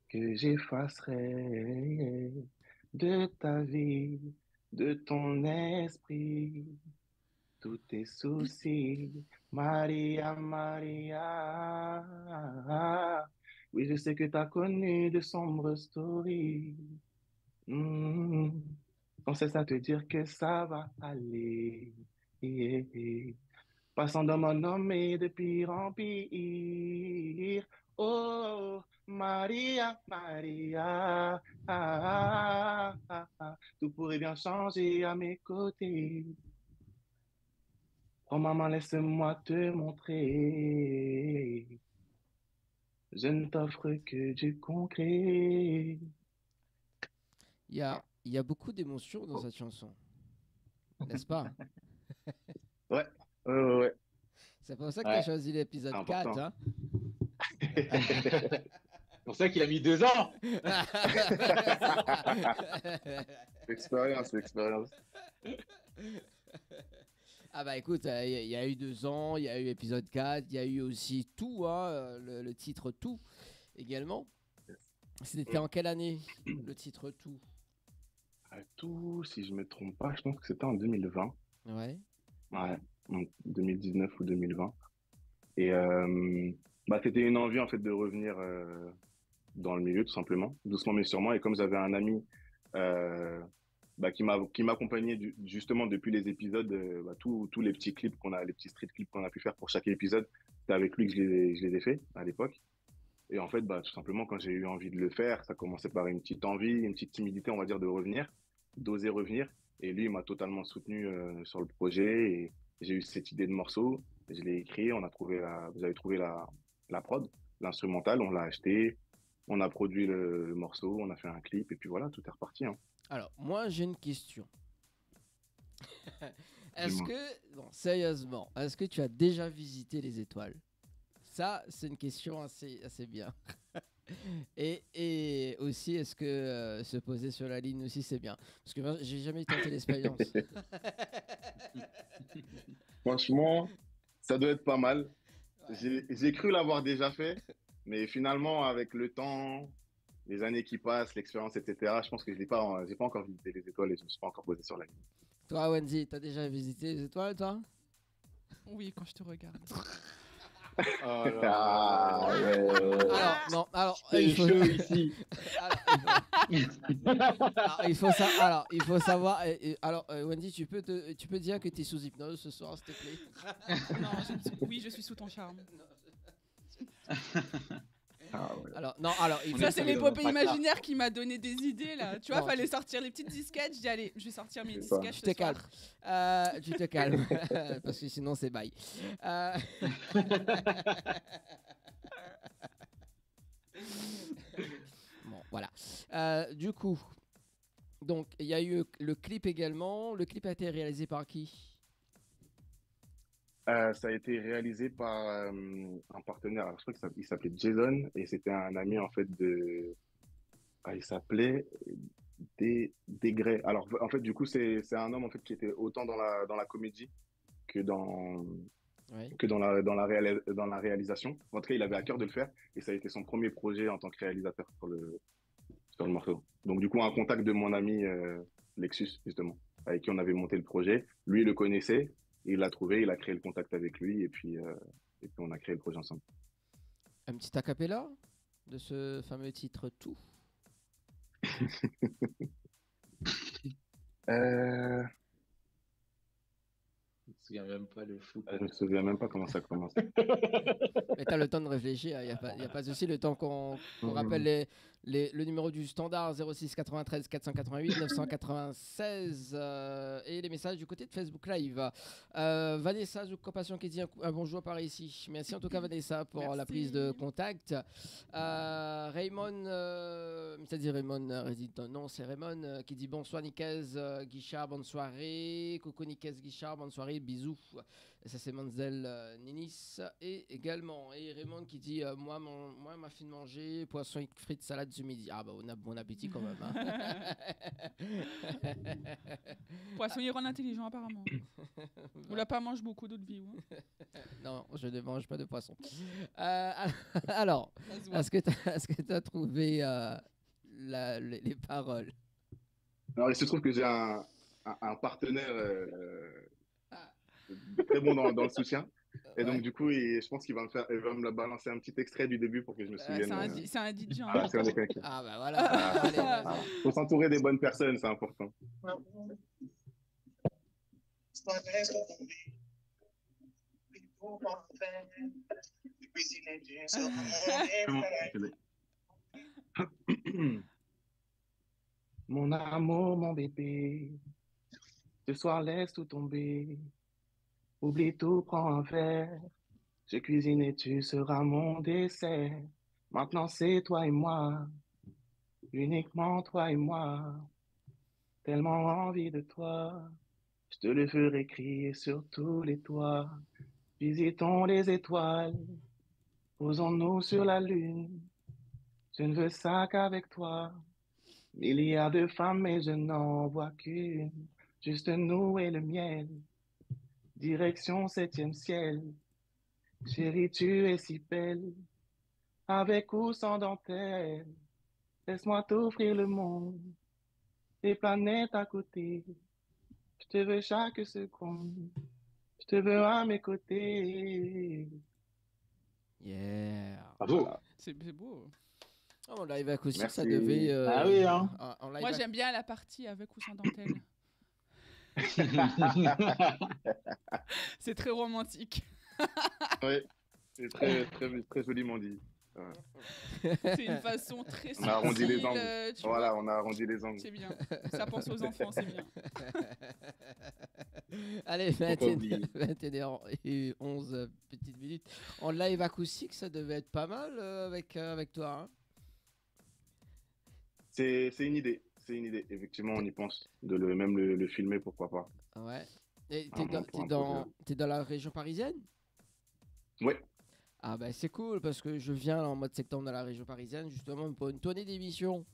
que j'effacerais de ta vie, de ton esprit tous tes soucis. Maria, Maria. Oui, je sais que tu as connu de sombres stories. On cesse à te dire que ça va aller. Yeah. Passant de mon homme et de pire en pire. Oh, Maria, Maria. Tout pourrait bien changer à mes côtés. Oh maman, laisse-moi te montrer. Je ne t'offre que du concret. Il y a beaucoup d'émotions dans cette chanson, n'est-ce pas? Ouais, ouais. C'est pour ça que tu as Ouais. choisi l'épisode C'est 4. important. Hein. C'est pour ça qu'il a mis 2 ans. Expérience, expérience. Ah bah écoute, il y a eu 2 ans, il y a eu épisode 4, il y a eu aussi Tout, hein, le titre Tout également. C'était en quelle année le titre Tout? Tout, si je me trompe pas, je pense que c'était en 2020. Ouais. Ouais, donc 2019 ou 2020. Et c'était une envie en fait de revenir dans le milieu tout simplement, doucement mais sûrement. Et comme j'avais un ami qui m'accompagnait justement depuis les épisodes, tous les petits clips les petits street clips qu'on a pu faire pour chaque épisode, c'est avec lui que je les ai fait à l'époque. Et en fait, tout simplement, quand j'ai eu envie de le faire, ça commençait par une petite envie, une petite timidité, on va dire, de revenir, d'oser revenir. Et lui, il m'a totalement soutenu sur le projet. Et j'ai eu cette idée de morceau, je l'ai écrit, j'avais trouvé la prod, l'instrumental, on l'a acheté, on a produit le morceau, on a fait un clip, et puis voilà, tout est reparti. Hein. Alors, moi j'ai une question. Est-ce Dis-moi. que, non, sérieusement, est-ce que tu as déjà visité les étoiles? Ça, c'est une question assez bien. Et aussi, est-ce que se poser sur la ligne aussi, c'est bien? Parce que moi, j'ai jamais tenté l'expérience. Franchement, ça doit être pas mal. J'ai cru l'avoir déjà fait, mais finalement, avec le temps, les années qui passent, l'expérience, etc., je pense que j'ai pas encore visité les étoiles et je me suis pas encore posé sur la ligne. Toi, Wendy, t'as déjà visité les étoiles, toi? Oui, quand je te regarde. Oh là Ah, là. Alors, non, alors, C'est il faut... chaud ici. Alors, il faut savoir. Alors, Wendy, tu peux dire que tu es sous hypnose ce soir, s'il te plaît? Non, oui, je suis sous ton charme. Ah, ouais. Alors, non, alors, il On faut Ça, est c'est tombé dans un l'épopée placard. imaginaire qui m'a donné des idées, là. Tu vois, Non, fallait sortir les petites disquettes. Je dis, allez, je vais sortir mes C'est ça. disquettes Tu ce te soir. calmes. Tu te calmes. Parce que sinon, c'est bail. Bon, voilà. Du coup, donc, il y a eu le clip également. Le clip a été réalisé par qui? Ça a été réalisé par un partenaire. Alors, je crois qu'il s'appelait Jason et c'était un ami en fait de. Ah, il s'appelait Degré. Alors en fait du coup c'est un homme en fait qui était autant dans la comédie que dans Ouais. dans la réalisation. En tout cas, il avait à cœur de le faire et ça a été son premier projet en tant que réalisateur sur le morceau. Donc du coup un contact de mon ami Lexus justement avec qui on avait monté le projet. Lui il le connaissait, il l'a trouvé, il a créé le contact avec lui et puis on a créé le projet ensemble. Un petit acapella de ce fameux titre Tout. Euh, Je me souviens même pas le fou. je me souviens même pas comment ça commence. Mais t'as le temps de réfléchir, il n'y a pas de souci, le temps qu'on rappelle le numéro du standard 06 93 488 996 et les messages du côté de Facebook Live. Vanessa Zoukopassion qui dit un bonjour par ici. Merci en tout cas Vanessa pour la Merci. prise de contact. Raymond, c'est-à-dire Raymond Résident, non c'est Raymond qui dit bonsoir Nicaise Guichard, bonne soirée. Coucou Nicaise Guichard, bonne soirée, bisous. Et ça c'est Manzel Ninis et également et Raymond qui dit moi m'a fait de manger poisson et frites salade du midi. Ah bah on a bon appétit quand même. Hein. Poisson, il rend intelligent, apparemment. Ou la pas mange beaucoup d'autres vies. Hein. Non, je ne mange pas de poisson. Alors, Ça se voit. est-ce que tu as trouvé les paroles? Alors il se trouve que j'ai un partenaire très bon dans le soutien. Et donc, Ouais. du coup, je pense il va me balancer un petit extrait du début pour que je me souvienne. C'est un DJ. hein. Voilà, si on est connecté. Ah bah voilà. Allez, vas-y. Faut s'entourer des bonnes personnes, c'est important. Mon amour, mon bébé, ce soir laisse tout tomber. Oublie tout, prends un verre. Je cuisine et tu seras mon dessert. Maintenant c'est toi et moi, uniquement toi et moi. Tellement envie de toi, je te le ferai crier sur tous les toits. Visitons les étoiles, posons-nous sur la lune. Je ne veux ça qu'avec toi. Milliards de femmes, mais je n'en vois qu'une. Juste nous et le miel. Direction 7e ciel. Chérie, tu es si belle. Avec ou sans dentelle. Laisse-moi t'offrir le monde. Des planètes à côté. Je te veux chaque seconde. Je te veux à mes côtés. Yeah. Bravo. C'est beau. Oh, en live acoustique, ça Merci. devait. Ah oui, hein. En live Moi, j'aime bien la partie avec ou sans dentelle. C'est très romantique. Oui, c'est très, très, très joliment dit. C'est une façon très On a arrondi les subtile, angles. tu Voilà, vois. on a arrondi les angles. C'est bien. Ça pense aux enfants, c'est bien. Allez, pas oublier. 21h11 petites minutes. En live acoustique, ça devait être pas mal avec toi. Hein. C'est une idée. C'est une idée. Effectivement, on y pense. Même le filmer, pourquoi pas. Ouais. Et Ah, bon, pour un t'es dans la région parisienne? Ouais. Ah bah c'est cool parce que je viens en mois de septembre dans la région parisienne justement pour une tournée d'émissions.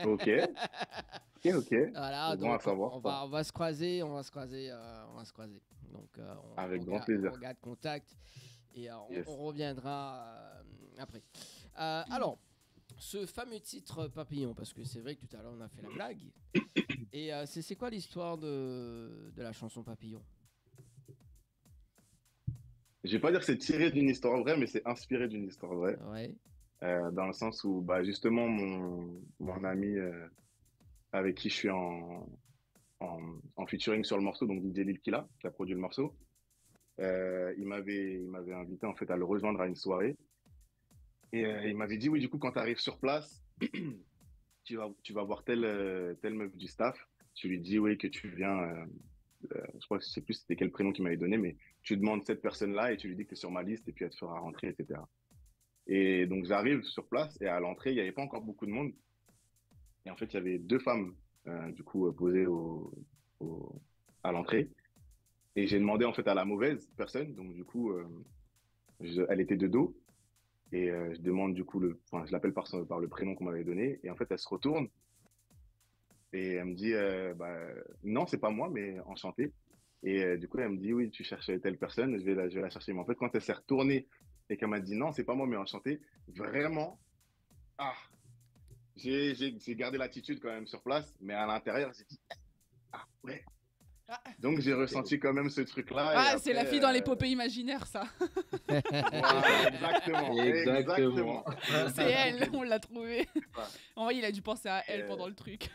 Ok. Ok. Voilà, C'est bon à donc savoir, on va se croiser, Donc Avec on grand garde- plaisir. On garde contact et Yes. on reviendra après. Alors, ce fameux titre Papillon, parce que c'est vrai que tout à l'heure on a fait la blague. Et c'est quoi l'histoire de la chanson Papillon? Je vais pas dire que c'est tiré d'une histoire vraie, mais c'est inspiré d'une histoire vraie. Ouais. Dans le sens où, bah, justement, mon ami avec qui je suis en featuring sur le morceau, donc DJ Lil Killa, qui a produit le morceau, il m'avait invité en fait à le rejoindre à une soirée. Et il m'avait dit, oui, du coup, quand tu arrives sur place, tu vas voir telle meuf du staff. Tu lui dis, oui, que tu viens, je crois que je sais plus c'était quel prénom qu'il m'avait donné, mais tu demandes cette personne-là et tu lui dis que tu es sur ma liste et puis elle te fera rentrer, etc. Et donc j'arrive sur place et à l'entrée, il n'y avait pas encore beaucoup de monde. Et en fait, il y avait 2 femmes, du coup, posées à l'entrée. Et j'ai demandé en fait à la mauvaise personne, donc du coup, elle était de dos. Et je demande du coup, je l'appelle par le prénom qu'on m'avait donné. Et en fait, elle se retourne et elle me dit, non, c'est pas moi, mais enchanté. Et du coup, elle me dit, oui, tu cherches telle personne, je vais la chercher. Mais en fait, quand elle s'est retournée et qu'elle m'a dit, non, c'est pas moi, mais enchanté, vraiment, j'ai gardé l'attitude quand même sur place, mais à l'intérieur, j'ai dit, ah ouais. Donc, j'ai ressenti quand même ce truc-là. Ah, et c'est la après, fille dans l'épopée imaginaire, ça. voilà, exactement. Exactement. C'est elle, on l'a trouvée. Ouais. En vrai, il a dû penser à elle Euh, pendant le truc.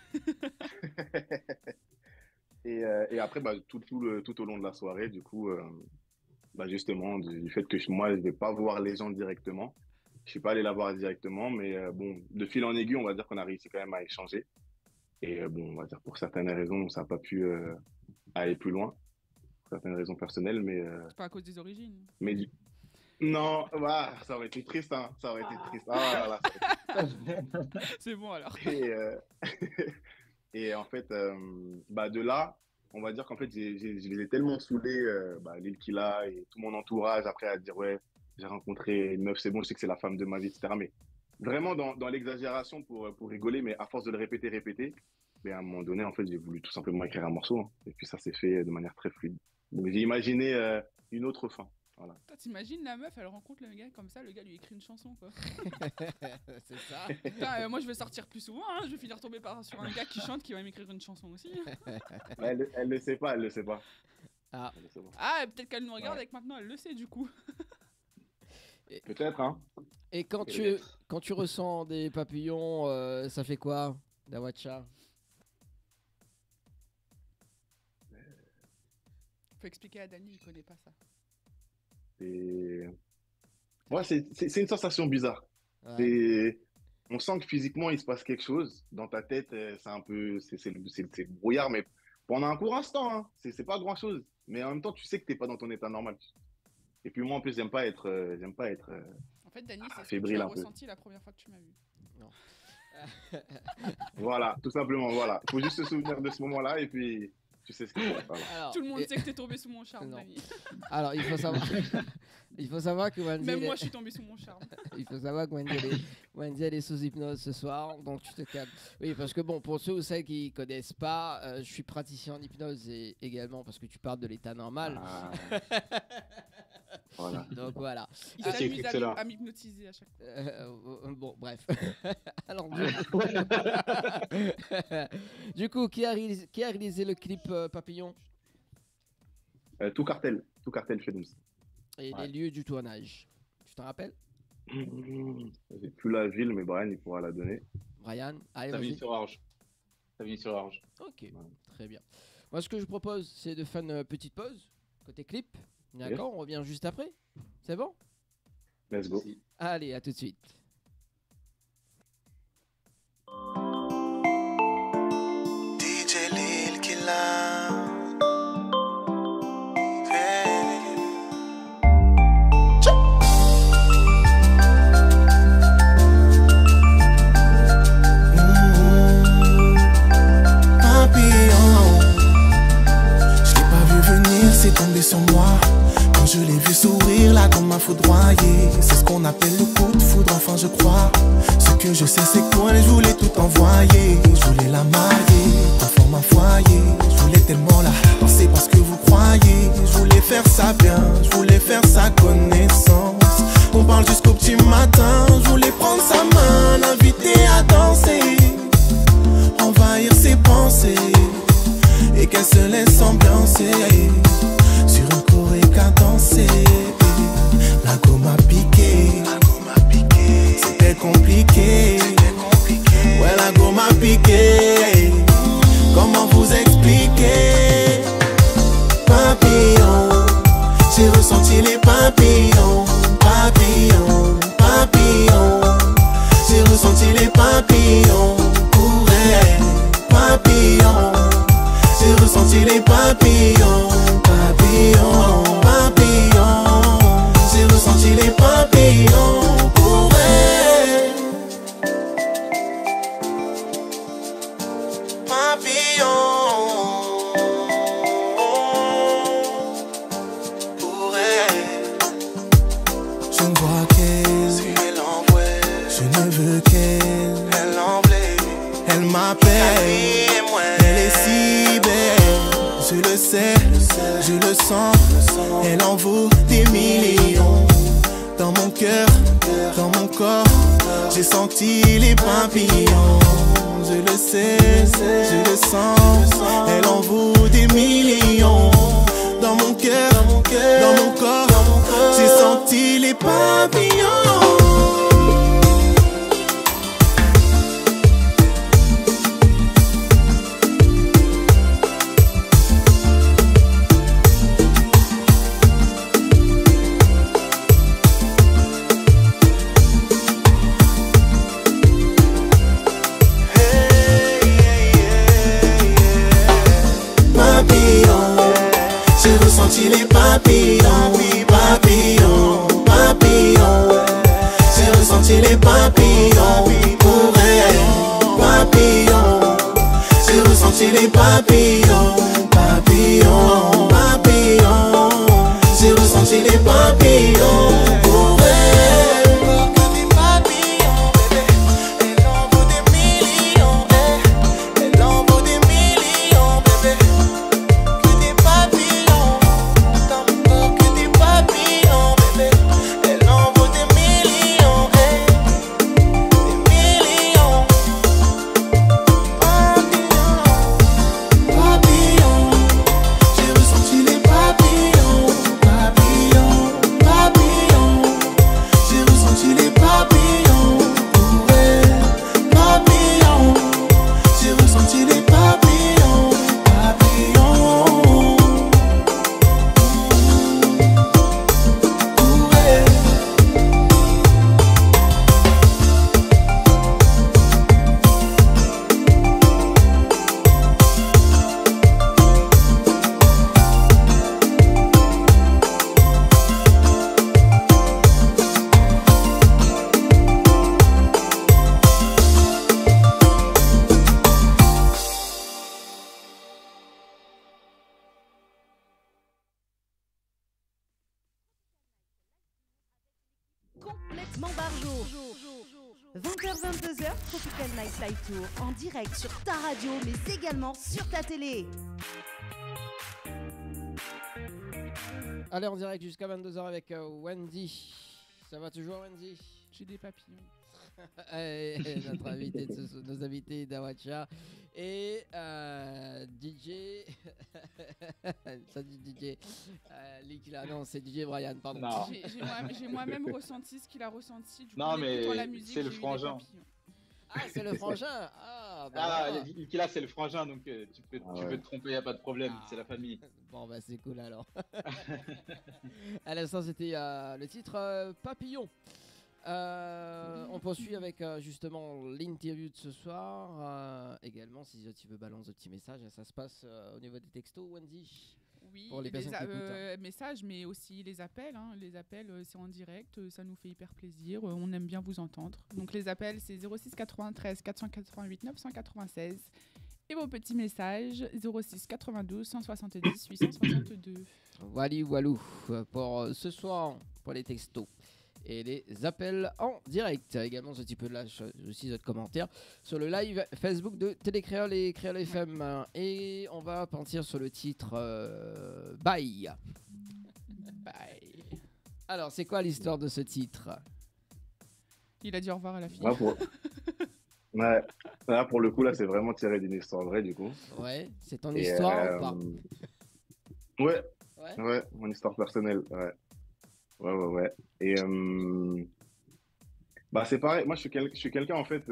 Et après, bah, tout au long de la soirée, du coup, bah, justement, du fait que moi, je vais pas voir les gens directement. Je suis pas allé la voir directement, mais bon, de fil en aiguille, on va dire qu'on a réussi quand même à échanger. Et bon, on va dire pour certaines raisons, ça n'a pas pu aller plus loin, pour certaines raisons personnelles, C'est pas à cause des origines. mais non, bah, ça aurait été triste, hein, ça aurait été triste. Ah, là, C'est bon alors. et, et en fait, bah, de là, on va dire qu'en fait, je les ai tellement saoulés, Lil Killa et tout mon entourage, après à dire, ouais, j'ai rencontré une meuf, c'est bon, je sais que c'est la femme de ma vie, etc. Mais vraiment dans l'exagération pour rigoler, mais à force de le répéter, mais à un moment donné, en fait, j'ai voulu tout simplement écrire un morceau. Hein. Et puis ça s'est fait de manière très fluide. Donc j'ai imaginé une autre fin. Putain, t'imagines la meuf, elle rencontre le gars comme ça, le gars lui écrit une chanson quoi. C'est ça. Putain, moi je vais sortir plus souvent, hein, je vais finir tomber sur un gars qui chante qui va m'écrire une chanson aussi. Elle le sait pas, elle le sait pas. Ah. Elle le sait pas. Ah, peut-être qu'elle nous regarde et que maintenant elle le sait du coup. Peut-être, hein. Et quand tu ressens des papillons, ça fait quoi, Dawacha? Faut expliquer à Dany, il connaît pas ça. Ouais, c'est une sensation bizarre. Ouais. On sent que physiquement, il se passe quelque chose. Dans ta tête, c'est un peu... C'est le brouillard, mais pendant un court instant, hein. C'est pas grand-chose. Mais en même temps, tu sais que t'es pas dans ton état normal. Et puis moi, en plus, j'aime pas être En fait, Dany, c'est ce que tu fébrile as un peu. ressenti la première fois que tu m'as vu. Voilà, tout simplement, voilà. Faut juste se souvenir de ce moment-là et puis tu sais ce que c'est. Voilà. Alors, Tout le monde sait que t'es tombé sous mon charme, Non. Dany. alors, il faut savoir que Wendy, Même moi, je suis tombé sous mon charme. il faut savoir que Wendy, elle est sous hypnose ce soir, donc tu te calmes. Oui, parce que bon, pour ceux ou celles qui connaissent pas, je suis praticien en hypnose et également parce que tu parles de l'état normal. Ah. Voilà. Donc voilà. Il Ça, c'est s'amuse excellent. à m'hypnotiser à chaque fois. Bon, bref. Alors, du coup, qui a réalisé le clip Papillon Tout cartel Films. et Ouais. les lieux du tournage? Tu t'en rappelles, J'ai plus la ville, mais Brian, il pourra la donner. Brian? Allez, Ça vas-y. vient sur Orange. Ça vient sur Orange. Ok, très bien. Moi, ce que je propose, c'est de faire une petite pause côté clip. D'accord, on revient juste après. C'est bon? Let's go. Si. Allez, à tout de suite. DJ Lil Killa. Papillon, je l'ai pas vu venir, c'est tombé sur moi. Quand je l'ai vu sourire, la gomme m'a foudroyé. C'est ce qu'on appelle le coup de foudre, enfin je crois. Ce que je sais, c'est que moi je voulais tout envoyer. Je voulais la marier, en forme un foyer. Je voulais tellement la penser parce que vous croyez. Je voulais faire ça bien, je voulais faire sa connaissance. On parle jusqu'au petit matin. Je voulais prendre sa main, l'inviter à danser, envahir ses pensées et qu'elle se laisse ambiancer sur une choré cadencée. La gomme a piqué, c'était compliqué. Ouais, la gomme a piqué. Comment vous expliquer? Papillon, j'ai ressenti les papillons. Papillon, papillon, j'ai ressenti les papillons. Pour elle, papillon, j'ai ressenti les papillons. Papillon, papillon, j'ai ressenti les papillons. Pour elle, papillon. Pour elle, je ne vois qu'elle, je ne veux qu'elle, elle m'appelle, elle est si belle, je le sais, je le sens, elle en vaut des millions. Dans mon cœur, dans mon corps, j'ai senti les papillons. Je le sais, je le sens, elle en vaut des millions. Dans mon cœur, dans mon corps, j'ai senti les papillons. J'ai ressenti les papillons, papillons, papillons. J'ai ressenti les papillons, pour elle, papillons. J'ai ressenti les papillons, papillons, papillons. J'ai ressenti les papillons, pour elle. Que des papillons, bébé, elle en vaut des millions, elle en vaut des millions, bébé. Que des papillons, dans mon corps, que des papillons. complètement barjo. 20h-22h, Tropical Night Live Tour en direct sur ta radio, mais également sur ta télé. Allez, en direct jusqu'à 22h avec Wendy. Ça va toujours, Wendy? J'ai des papillons. Et notre invité nos invités d'Awacha et DJ. Ça dit DJ. Link là, non, c'est DJ Brian, pardon. Non. J'ai moi-même ressenti ce qu'il a ressenti. Du coup, Non, en écoutant mais la musique, c'est le j'ai eu des frangin. papillons. Ah, c'est le frangin. Ah, bah Ah, voilà. là, c'est le frangin, donc tu peux ouais. te tromper, y a pas de problème, Ah. c'est la famille. Bon, bah c'est cool alors. À l'instant, c'était le titre Papillon. On poursuit avec justement l'interview de ce soir. Également, si tu veux balancer de petits messages, ça se passe au niveau des textos, Wendy. Oui, Pour les personnes qui écoutent, messages, mais aussi les appels. Les appels, c'est en direct, ça nous fait hyper plaisir. On aime bien vous entendre. Donc les appels, c'est 06 93 488 996. Et vos petits messages, 06 92 170 862. Walou pour ce soir, pour les textos et les appels en direct. Également, ce petit peu de lâche aussi votre commentaire sur le live Facebook de Télécréole et Créole FM. Et on va partir sur le titre Bye. Bye. Alors, c'est quoi l'histoire de ce titre? Il a dit au revoir à la fille. Ouais, ouais. Là, pour le coup, là, c'est vraiment tiré d'une histoire vraie, du coup. Ouais, c'est ton Et, histoire ou pas? Ouais, Ouais. ouais, mon histoire personnelle, ouais. Ouais. Et bah, c'est pareil, moi, je suis quelqu'un, en fait,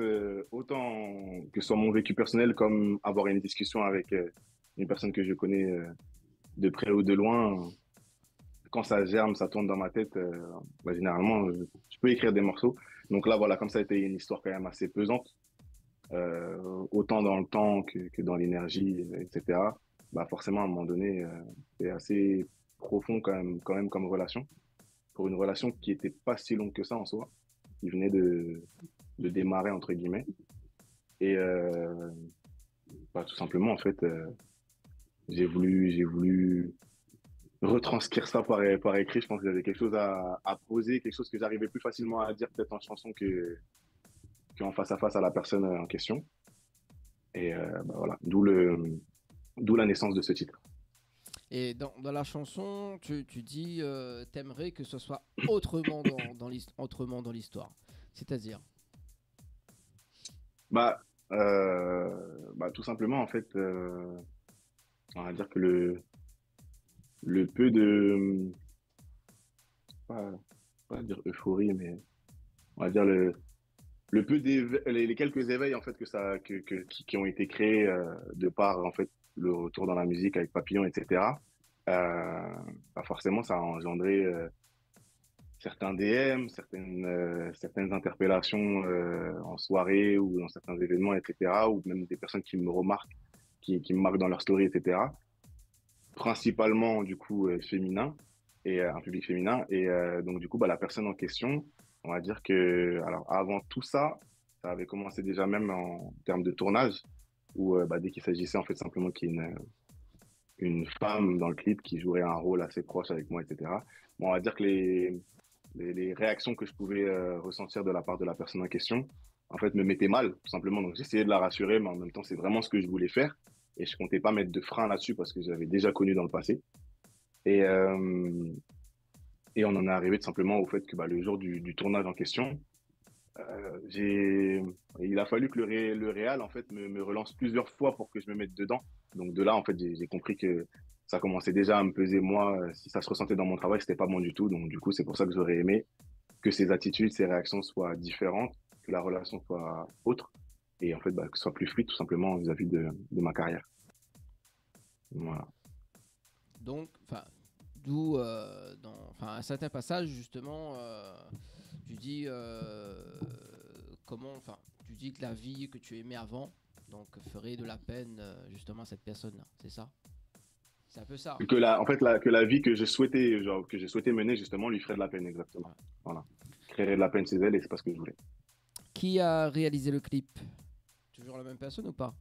autant que ce soit mon vécu personnel, comme avoir une discussion avec une personne que je connais de près ou de loin, quand ça germe, ça tourne dans ma tête, bah, généralement, je peux écrire des morceaux. Donc là, voilà, comme ça a été une histoire quand même assez pesante, autant dans le temps que dans l'énergie, etc. Bah forcément, à un moment donné, c'est assez profond quand même comme relation. Pour une relation qui était pas si longue que ça en soi, qui venait de démarrer, entre guillemets. Et bah, tout simplement, en fait, j'ai voulu retranscrire ça par écrit. Je pense que j'avais quelque chose à poser, quelque chose que j'arrivais plus facilement à dire peut-être en chanson qu'en face à face à la personne en question. Et bah, voilà, d'où la naissance de ce titre. Et dans la chanson, tu dis t'aimerais que ce soit autrement dans l'histoire. C'est-à-dire? Bah, tout simplement, en fait, on va dire que le peu de, pas dire euphorie, mais on va dire le peu les quelques éveils en fait qui ont été créés de par en fait le retour dans la musique avec Papillon, etc. Bah forcément, ça a engendré certains DM, certaines interpellations en soirée ou dans certains événements, etc. Ou même des personnes qui me remarquent, qui me marquent dans leur story, etc. Principalement du coup féminin et un public féminin. Et donc du coup, bah, la personne en question, on va dire que, alors avant tout ça, ça avait commencé déjà même en termes de tournage, où bah, dès qu'il s'agissait en fait simplement qu'il y ait une femme dans le clip qui jouerait un rôle assez proche avec moi, etc. Bon, on va dire que les réactions que je pouvais ressentir de la part de la personne en question, en fait, me mettaient mal, tout simplement. Donc j'essayais de la rassurer, mais en même temps, c'est vraiment ce que je voulais faire. Et je comptais pas mettre de frein là-dessus parce que j'avais déjà connu dans le passé. Et on en est arrivé tout simplement au fait que bah, le jour du tournage en question, il a fallu que le réal en fait me relance plusieurs fois pour que je me mette dedans. Donc de là en fait j'ai compris que ça commençait déjà à me peser moi. Si ça se ressentait dans mon travail, c'était pas bon du tout. Donc du coup c'est pour ça que j'aurais aimé que ses attitudes, ses réactions soient différentes, que la relation soit autre et en fait bah, que ce soit plus fluide tout simplement vis-à-vis de ma carrière. Voilà. Donc, d'où dans un certain passage justement tu dis tu dis que la vie que tu aimais avant donc ferait de la peine justement à cette personne là, c'est ça? C'est un peu ça. Que la vie que je souhaitais mener justement lui ferait de la peine, exactement. Ouais. Voilà. Créerait de la peine chez elle et c'est pas ce que je voulais. Qui a réalisé le clip? Toujours la même personne ou pas?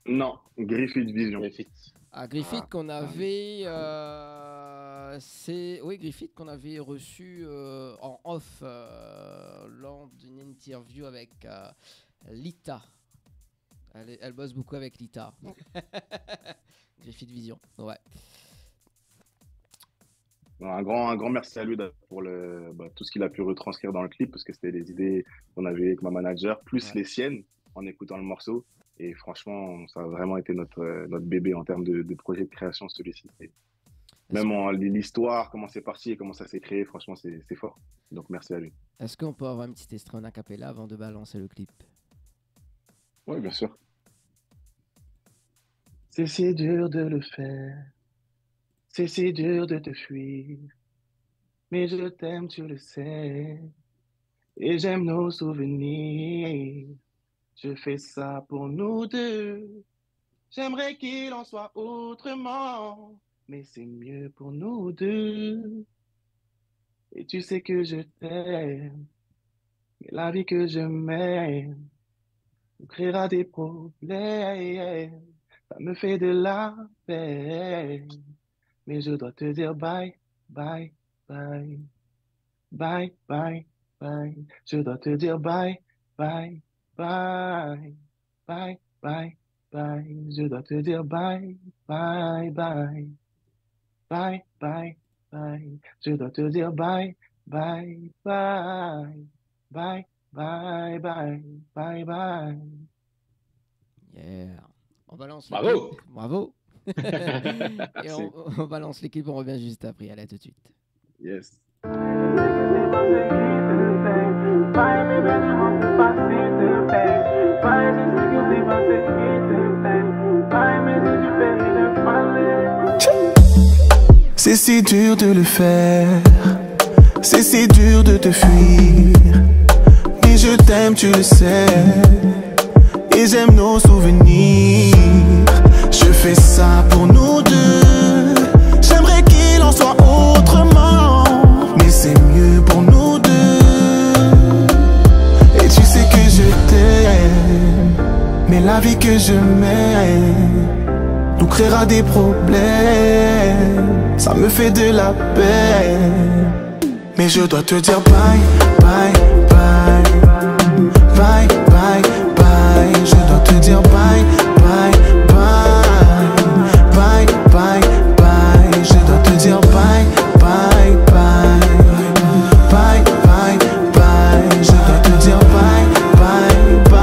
Non, Griffith Vision. À Griffith qu'on avait C'est Griffith qu'on avait reçu en off lors d'une interview avec Lita. Elle bosse beaucoup avec Lita. Griffith Vision, ouais. Un grand merci à lui pour tout ce qu'il a pu retranscrire dans le clip, parce que c'était des idées qu'on avait avec ma manager, plus les siennes, en écoutant le morceau. Et franchement, ça a vraiment été notre bébé en termes de projet de création, celui-ci. Même l'histoire, comment c'est parti et comment ça s'est créé, franchement, c'est fort. Donc merci à lui. Est-ce qu'on peut avoir un petit extrait en acapella avant de balancer le clip? Oui, bien sûr. C'est si dur de le faire, c'est si dur de te fuir, mais je t'aime, tu le sais, et j'aime nos souvenirs. Je fais ça pour nous deux, j'aimerais qu'il en soit autrement, mais c'est mieux pour nous deux. Et tu sais que je t'aime, mais la vie que je mène nous créera des problèmes. Ça me fait de la peine, mais je dois te dire bye, bye, bye, bye, bye, bye. Je dois te dire bye, bye, bye, bye, bye, bye. Je dois te dire bye, bye, bye, bye, bye, bye. Je dois te dire bye, bye, bye, bye, bye, bye, bye, bye. Yeah. On balance Bravo. l'équipe. Bravo. Et on balance l'équipe, on revient juste après. Allez, à tout de suite. Yes. C'est si dur de le faire, c'est si dur de te fuir, mais je t'aime, tu le sais, et j'aime nos souvenirs. Je fais ça pour nous deux, j'aimerais qu'il en soit autrement, mais c'est mieux pour nous deux. Et tu sais que je t'aime, mais la vie que je mène nous créera des problèmes. Ça me fait de la peine, mais je dois te dire bye, bye, bye, bye, bye, bye. Je dois te dire bye, bye, bye, bye, bye, bye. Je dois te dire bye, bye, bye, bye, bye, bye. Je dois te dire bye, bye, bye,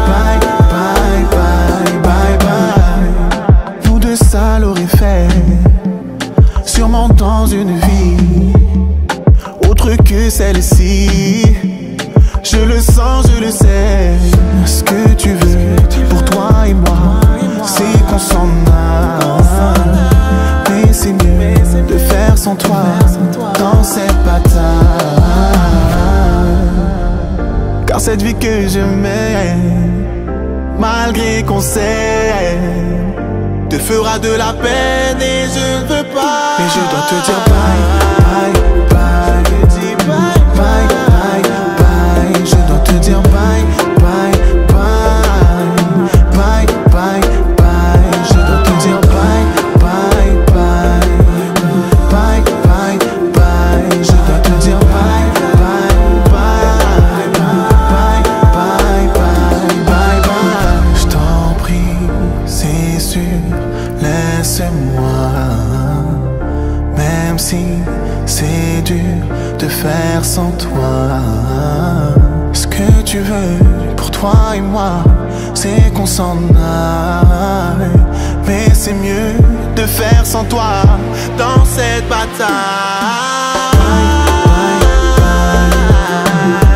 bye, bye, bye, bye, bye. Nous deux ça l'aurait fait, sûrement dans une vie autre que celle-ci. Je le sens, je le sais. Ce que tu veux pour toi et moi, c'est qu'on s'en aille. Mais c'est mieux de faire sans toi dans cette bataille. Car cette vie que je mène, malgré qu'on s'aime, te fera de la peine et je ne veux pas. Mais je dois te dire bye, bye, bye, bye, bye, bye, bye. Je dois te dire bye, bye, bye, bye, bye, bye. Je dois te dire bye, bye, bye, bye, bye, bye. Je dois te dire bye, bye, bye, bye, bye, bye, bye, bye. Je t'en prie, c'est sûr, laisse-moi. Même si c'est dur de faire sans toi, ce que tu veux pour toi et moi, c'est qu'on s'en aille. Mais c'est mieux de faire sans toi dans cette bataille.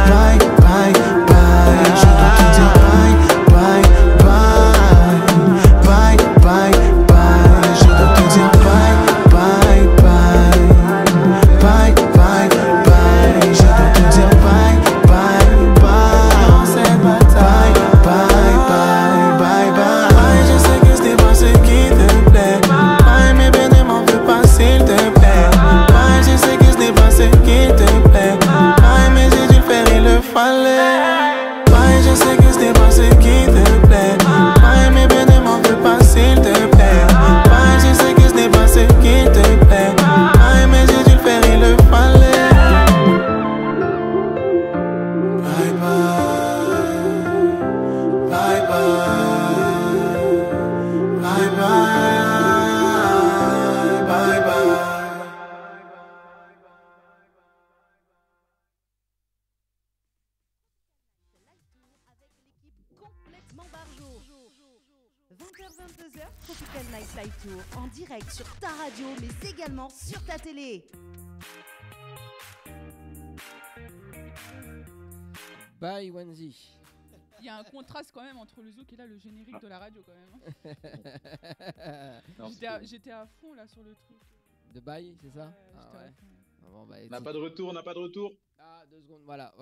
Bye, bye, bye. Je dois te dire bye, bye, bye, bye, bye, bye. Je dois te dire bye, bye, bye, bye, bye, bye. Je dois te dire bye, bye, bye. Dans cette bataille, bye, bye, bye, bye. Bye, je sais que ce n'est pas ce qui te plaît. Bye, mais bien ne m'en veux pas s'il te plaît. Bye, je sais que ce 20h-22h, Tropical Night Live Tour en direct sur ta radio mais également sur ta télé. Bye Wenzi. Il y a un contraste quand même entre le zouk et là le générique de la radio quand même. Non, J'étais à fond là sur le truc. De bye, c'est ça? J'étais à ouais. fond. Ah bon, bah, On n'a pas de retour, on n'a pas de retour. Ah, 2 secondes, voilà,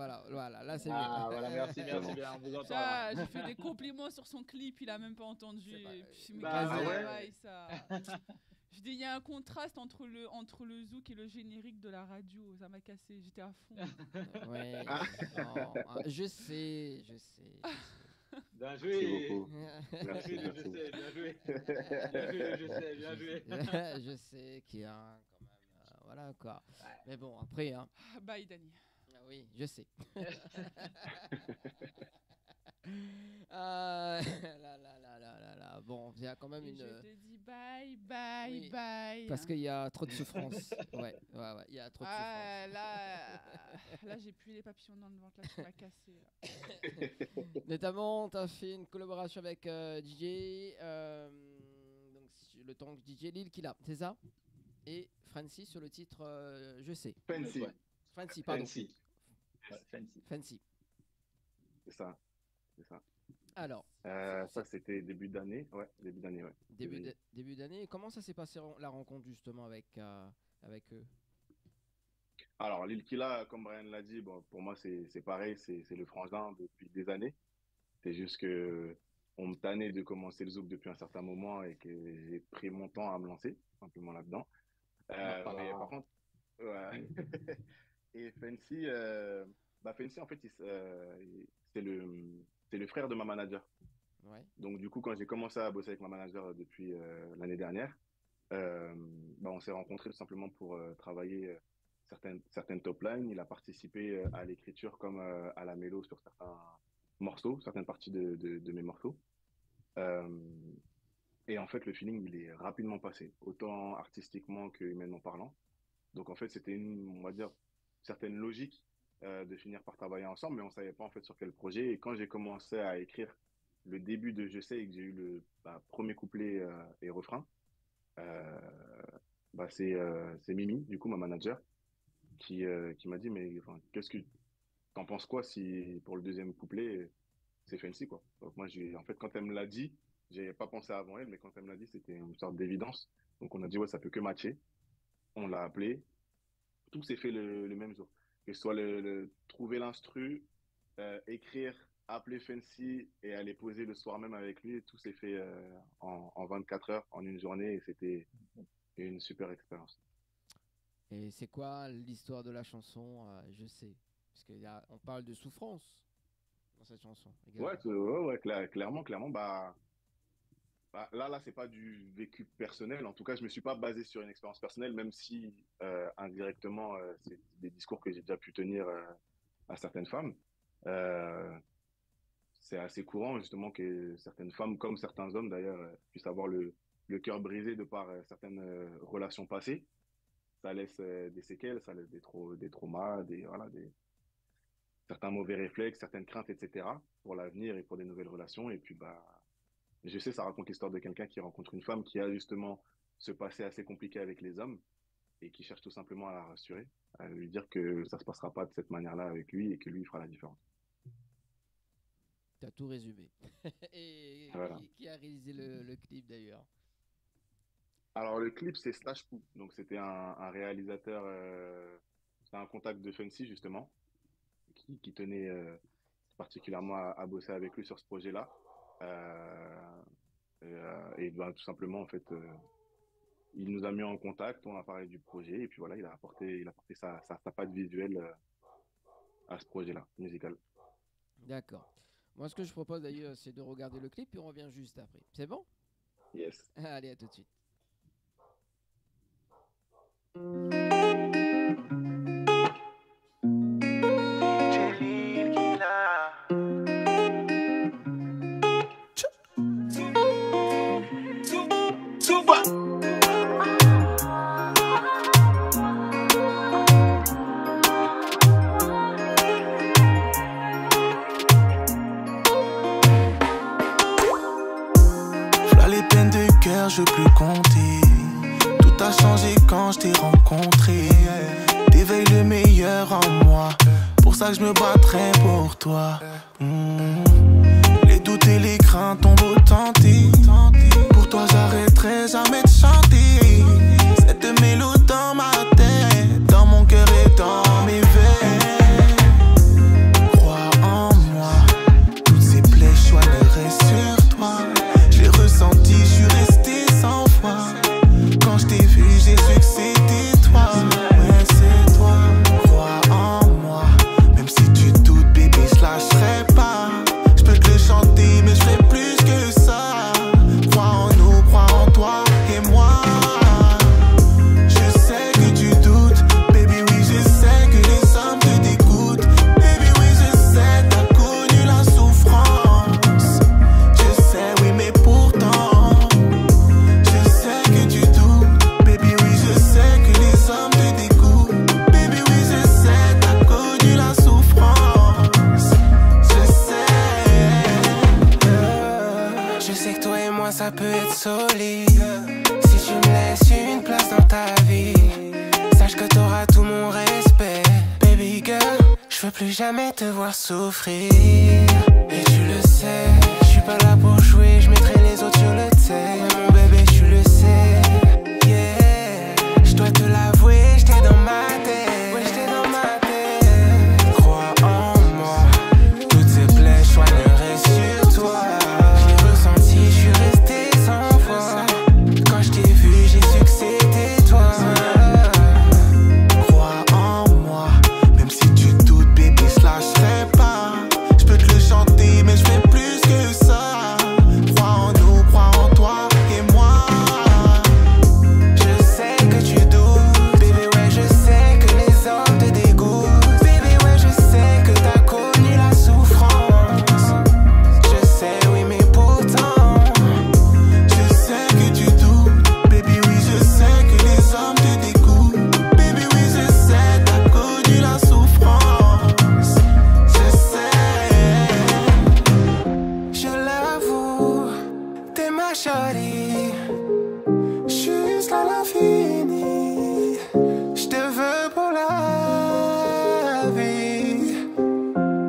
là c'est Ah, mieux. voilà, merci bien, on vous entend. Ça, j'ai fait des compliments sur son clip, il a même pas entendu. C'est pas- Et puis, mais Bah, quasi, ouais. ouais, ça. Je dis, il y a un contraste entre le zouk et le générique de la radio, ça m'a cassé, j'étais à fond. Ouais. Non, je sais. Bien Merci joué. beaucoup. Bien Merci, joué, merci. je sais, bien joué. Bien joué, je sais, bien joué. Je sais qu'il y a quand même, voilà quoi. Mais bon, après, hein. Ah, bye Dani. Ah oui, je sais. Bon, il y a quand même Et une. je te dis bye, bye, Oui, bye. Parce qu'il y a trop de souffrance. Ouais, il y a trop de Ah, souffrance. là j'ai plus les papillons dans le ventre, là tu m'as cassé. Là. Notamment, tu as fait une collaboration avec DJ. Donc, le temps que DJ Lil qu'il a, c'est ça? Et Francie sur le titre Je sais. Fancy, Ouais. Francie, pardon. Fancy. Ouais, fancy. Fancy. c'est ça. C'est ça. Alors, Ça, c'était début d'année. Ouais, début d'année, ouais. début d'année. Comment ça s'est passé la rencontre justement avec eux? Alors, Lil Killa, comme Brian l'a dit, bon, pour moi, c'est pareil, c'est le frangin depuis des années. C'est juste que on me tannait de commencer le zouk depuis un certain moment et que j'ai pris mon temps à me lancer, simplement là-dedans. Mais par contre, ouais. Et Fancy, Fancy, en fait, c'est le frère de ma manager. Ouais. Donc, du coup, quand j'ai commencé à bosser avec ma manager depuis l'année dernière, on s'est rencontrés tout simplement pour travailler certaines top lines. Il a participé à l'écriture comme à la mélo sur certains morceaux, certaines parties de mes morceaux. Et en fait, le feeling, il est rapidement passé, autant artistiquement que humainement parlant. Donc, en fait, c'était on va dire, certaine logique de finir par travailler ensemble, mais on ne savait pas en fait sur quel projet. Et quand j'ai commencé à écrire le début de Je sais et que j'ai eu le premier couplet et refrain, c'est Mimi, du coup, ma manager, qui m'a dit, mais qu'est-ce que t'en penses quoi si pour le deuxième couplet, c'est Fancy, quoi. Donc moi, en fait, quand elle me l'a dit, j'ai pas pensé avant elle, mais quand elle me l'a dit, c'était une sorte d'évidence. Donc on a dit, ouais, ça peut que matcher. On l'a appelé. Tout s'est fait le même jour. Que ce soit trouver l'instru, écrire, appeler Fancy et aller poser le soir même avec lui. Tout s'est fait en 24 heures, en une journée, et c'était une super expérience. Et c'est quoi l'histoire de la chanson Je sais? Parce qu'on parle de souffrance dans cette chanson. Également. Ouais, clairement. Là, c'est pas du vécu personnel. En tout cas, je me suis pas basé sur une expérience personnelle, même si indirectement, c'est des discours que j'ai déjà pu tenir à certaines femmes. C'est assez courant, justement, que certaines femmes, comme certains hommes d'ailleurs, puissent avoir le cœur brisé de par certaines relations passées. Ça laisse des séquelles, ça laisse des traumas, certains mauvais réflexes, certaines craintes, etc. pour l'avenir et pour des nouvelles relations. Et puis, je sais, ça raconte l'histoire de quelqu'un qui rencontre une femme qui a justement ce passé assez compliqué avec les hommes et qui cherche tout simplement à la rassurer, à lui dire que ça se passera pas de cette manière-là avec lui et que lui fera la différence. T'as tout résumé. Et Voilà. qui a réalisé le clip d'ailleurs? Alors, le clip, c'est Slash Pou. Donc, c'était un réalisateur, c'est un contact de Fancy, justement, qui tenait particulièrement à bosser avec lui sur ce projet-là. Tout simplement, en fait, il nous a mis en contact, on a parlé du projet, et puis voilà, il a apporté sa patte visuelle à ce projet-là, musical. D'accord. Moi, ce que je propose d'ailleurs, c'est de regarder le clip et on revient juste après. C'est bon? Yes. Allez, à tout de suite. je veux plus compter. Tout a changé quand je t'ai rencontré. T'éveilles le meilleur en moi. Pour ça que je me battrai pour toi. Les doutes et les craintes ont beau tenter. Pour toi j'arrêterai jamais de chanter. Cette mélodie dans ma tête, dans mon cœur et dans mes veines. Crois en moi, toutes ces plaies je soignerai sur toi. J'ai ressenti, je suis resté sans foi. Quand je t'ai vu, j'ai su que c'était toi. Ouais, c'est toi. Crois en moi, même si tu doutes, bébé, je lâcherai pas. Je peux te le chanter, mais je fais plus que ça. Crois en nous, crois en toi et moi. Je sais que tu doutes, baby, oui, je sais que les hommes te dégoûtent. Baby, oui, je sais, t'as connu la souffrance. Je sais, oui, mais pourtant, je sais que tu doutes. Baby, oui, je sais que les hommes te dégoûtent. Baby, oui, je sais, t'as connu la souffrance. Je sais que toi et moi ça peut être solide. Si tu me laisses une place dans ta vie, sache que t'auras tout mon respect. Baby girl, je veux plus jamais te voir souffrir. Et tu le sais, je suis pas là pour jouer, je mettrai les autres sur le thé. Mon bébé, tu le sais, yeah. Je dois te l'avouer, j'étais dans ma tête. Ouais, j'étais dans ma tête. Crois en moi, toutes ces plaies, je soignerai sur toi. J'ai ressenti, je suis resté sans foi. Quand je t'ai vu, j'ai su que c'était toi. Crois en moi, même si tu doutes, bébé, je lâcherai pas. Je peux te le chanter, mais je fais plus que ça. Crois en nous, crois en toi et moi. Je sais que tu doutes, bébé, ouais, je sais que les hommes te dégoûtent. Bébé, ouais, je sais que t'as connu la souffrance. Je sais, oui, mais pourtant, je sais que tu doutes. Baby, oui, je sais que les hommes te dégoûtent. Baby, oui, je sais, t'as connu la souffrance. Je sais, je l'avoue, t'es ma chérie. Jusqu'à l'infini, je te veux pour la vie.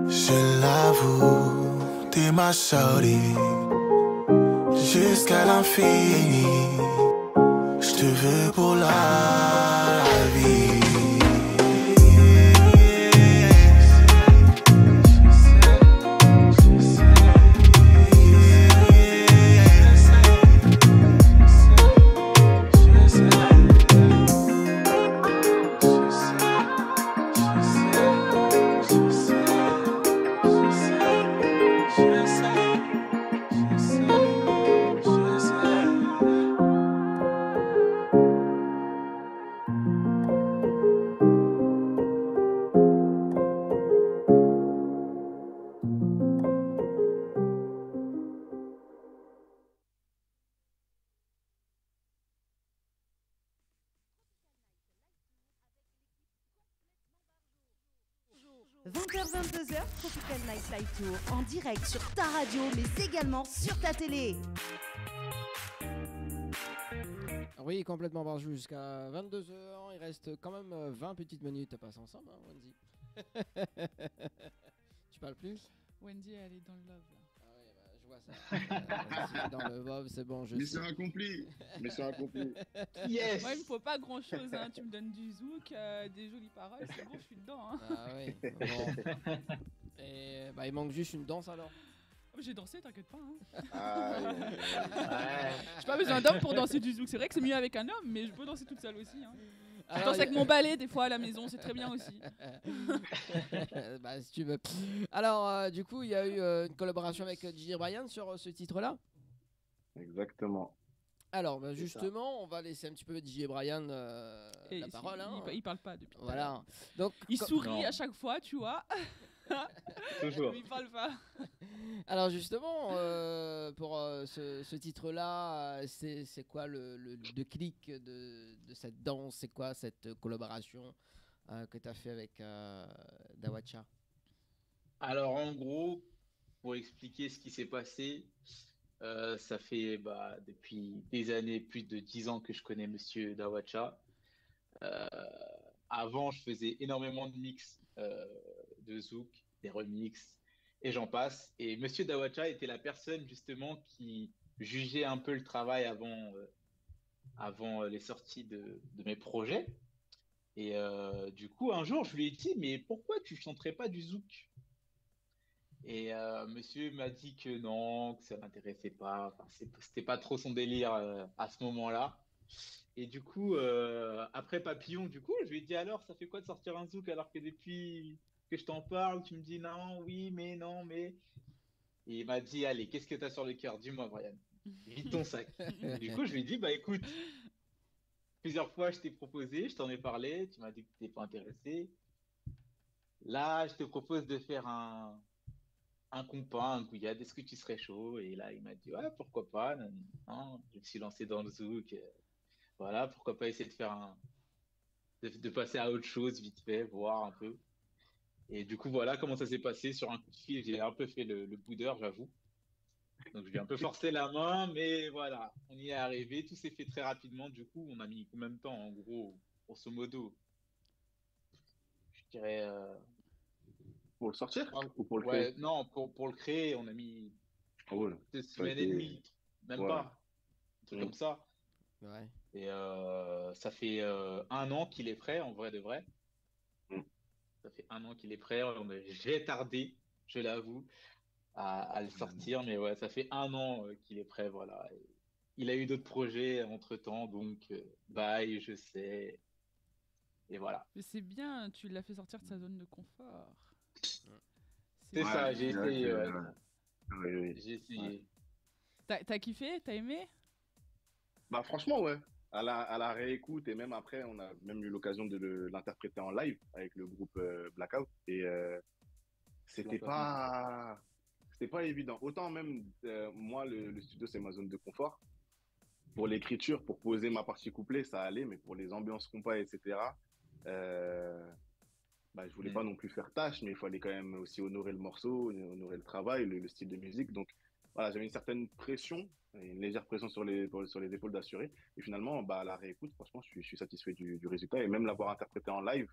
Je l'avoue, t'es ma chérie. Jusqu'à l'infini, je te veux pour la vie. – 20h-22h, Tropical Night Live Tour en direct sur ta radio, mais également sur ta télé. Oui, complètement barjou jusqu'à 22h. Il reste quand même 20 petites minutes à passer ensemble, hein, Wendy. Tu parles plus? Wendy, elle est dans le love là. Ah ouais, bah, je vois ça. Si dans le love, c'est bon, je Mission sais. accomplie. Mission accomplie. Yes. Moi, il me faut pas grand chose, hein. Tu me donnes du zouk, des jolies paroles, c'est bon, je suis dedans. Hein. Ah oui, bon. Et bah, il manque juste une danse alors. J'ai dansé, t'inquiète pas. Hein. Ouais. J'ai pas besoin d'homme pour danser du zouk. C'est vrai que c'est mieux avec un homme, mais je peux danser toute seule aussi. Hein. Je Alors, danse avec mon balai des fois à la maison, c'est très bien aussi. Bah, si tu veux. Alors, du coup, il y a eu une collaboration avec DJ Brian sur ce titre-là. Exactement. Alors, bah, C'est justement, on va laisser un petit peu DJ Brian Et la parole. Hein. il parle pas depuis. tout à Voilà. l'heure. Donc, Il sourit Non. à chaque fois, tu vois. Toujours. Mais il parle pas. alors justement, pour ce titre-là, c'est quoi le déclic de cette danse? C'est quoi cette collaboration que tu as fait avec Dawacha? Alors, en gros, pour expliquer ce qui s'est passé, Ça fait depuis des années, plus de 10 ans que je connais Monsieur Dawacha. Euh, Avant, je faisais énormément de mix de zouk, des remixes, et j'en passe. Et Monsieur Dawacha était la personne justement qui jugeait un peu le travail avant les sorties de mes projets. Et du coup, un jour, je lui ai dit, mais pourquoi tu chanterais pas du zouk? Et monsieur m'a dit que non, que ça m'intéressait pas. Enfin, c'était pas trop son délire à ce moment-là. Et du coup, après Papillon, du coup, je lui ai dit alors, ça fait quoi de sortir un zouk alors que depuis que je t'en parle, tu me dis non, oui, mais non, mais. Et il m'a dit, allez, qu'est-ce que t'as sur le cœur? Dis-moi, Brian. Vide ton sac. Et du coup, je lui ai dit, bah écoute, plusieurs fois je t'ai proposé, je t'en ai parlé, tu m'as dit que tu n'étais pas intéressé. Là, je te propose de faire un compas, un gouillade, est-ce que tu serais chaud? Et là, il m'a dit, ouais, pourquoi pas? Non, non. Je me suis lancé dans le zouk. Voilà, pourquoi pas essayer de faire de passer à autre chose vite fait, voir un peu. Et du coup, voilà comment ça s'est passé sur un coup de fil. J'ai un peu fait le boudeur, j'avoue. Donc, je lui ai un peu forcé la main, mais voilà, on y est arrivé. Tout s'est fait très rapidement. Du coup, on a mis combien de temps, en gros, grosso modo? Je dirais. Pour le sortir Ah, ou pour le créer? ouais, non, pour le créer, on a mis Ah ouais, deux ça a semaines et été. demie, même Ouais. pas, un truc Mm. comme ça. Ouais. Et ça fait 1 an qu'il est prêt, en vrai de vrai. Mm. Ça fait 1 an qu'il est prêt. J'ai tardé, je l'avoue, à le sortir, mais ouais, ça fait 1 an qu'il est prêt, voilà. Et il a eu d'autres projets entre-temps, donc bye, je sais. Et voilà. Mais c'est bien, tu l'as fait sortir de sa zone de confort. C'est ça, Ouais, j'ai c'est vrai essayé, que, ouais. oui, oui. J'ai essayé. T'as kiffé? T'as aimé? Bah, franchement, ouais. À la réécoute, et même après, on a même eu l'occasion de l'interpréter en live avec le groupe Blackout. Et c'était pas évident. Autant même, moi, le studio, c'est ma zone de confort. Pour l'écriture, pour poser ma partie couplet, ça allait, mais pour les ambiances compas, etc., je voulais pas non plus faire tâche, mais il fallait quand même aussi honorer le morceau, honorer le travail, le style de musique. Donc, voilà, j'avais une certaine pression, une légère pression sur les épaules d'assurer. Et finalement, à la réécoute, franchement, je suis satisfait du résultat. Et même l'avoir interprété en live,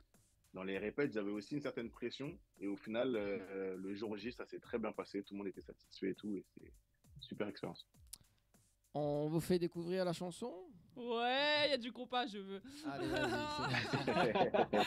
dans les répètes, j'avais aussi une certaine pression. Et au final, le jour J, ça s'est très bien passé. Tout le monde était satisfait et tout. Et c'est une super expérience. On vous fait découvrir la chanson? Ouais, il y a du compas, je veux. Allez, vas-y, c'est parti.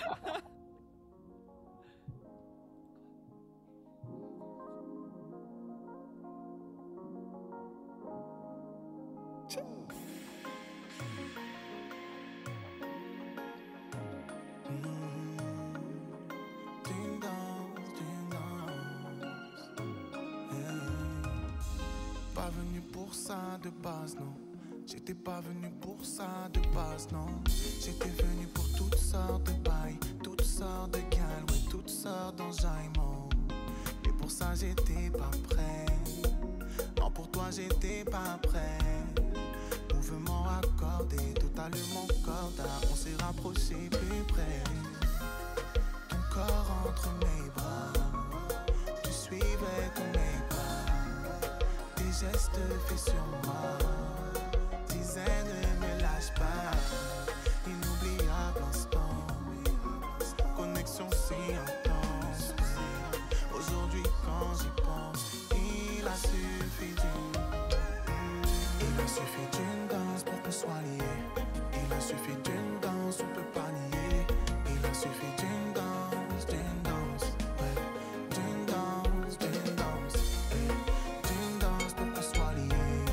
Pas venu pour ça de base, non. J'étais pas venu pour ça de base, non. J'étais venu pour toutes sortes de bails, toutes sortes de calmes, ouais, toutes sortes d'enjaillements. Et pour ça j'étais pas prêt. Non, pour toi j'étais pas prêt. Mouvement accordé, totalement corda. On s'est rapproché plus près. Ton corps entre mes bras, tu suivais comme mes pas. Tes gestes faits sur moi disaient ne me lâche pas. Inoubliable instant, connexion si intense. Aujourd'hui quand j'y pense, il a suffi d'une danse pour qu'on soit liés. Il a suffi d'une danse, on peut pas nier. Il a suffi d'une danse, ouais. D'une danse, ouais. D'une danse pour qu'on soit liés.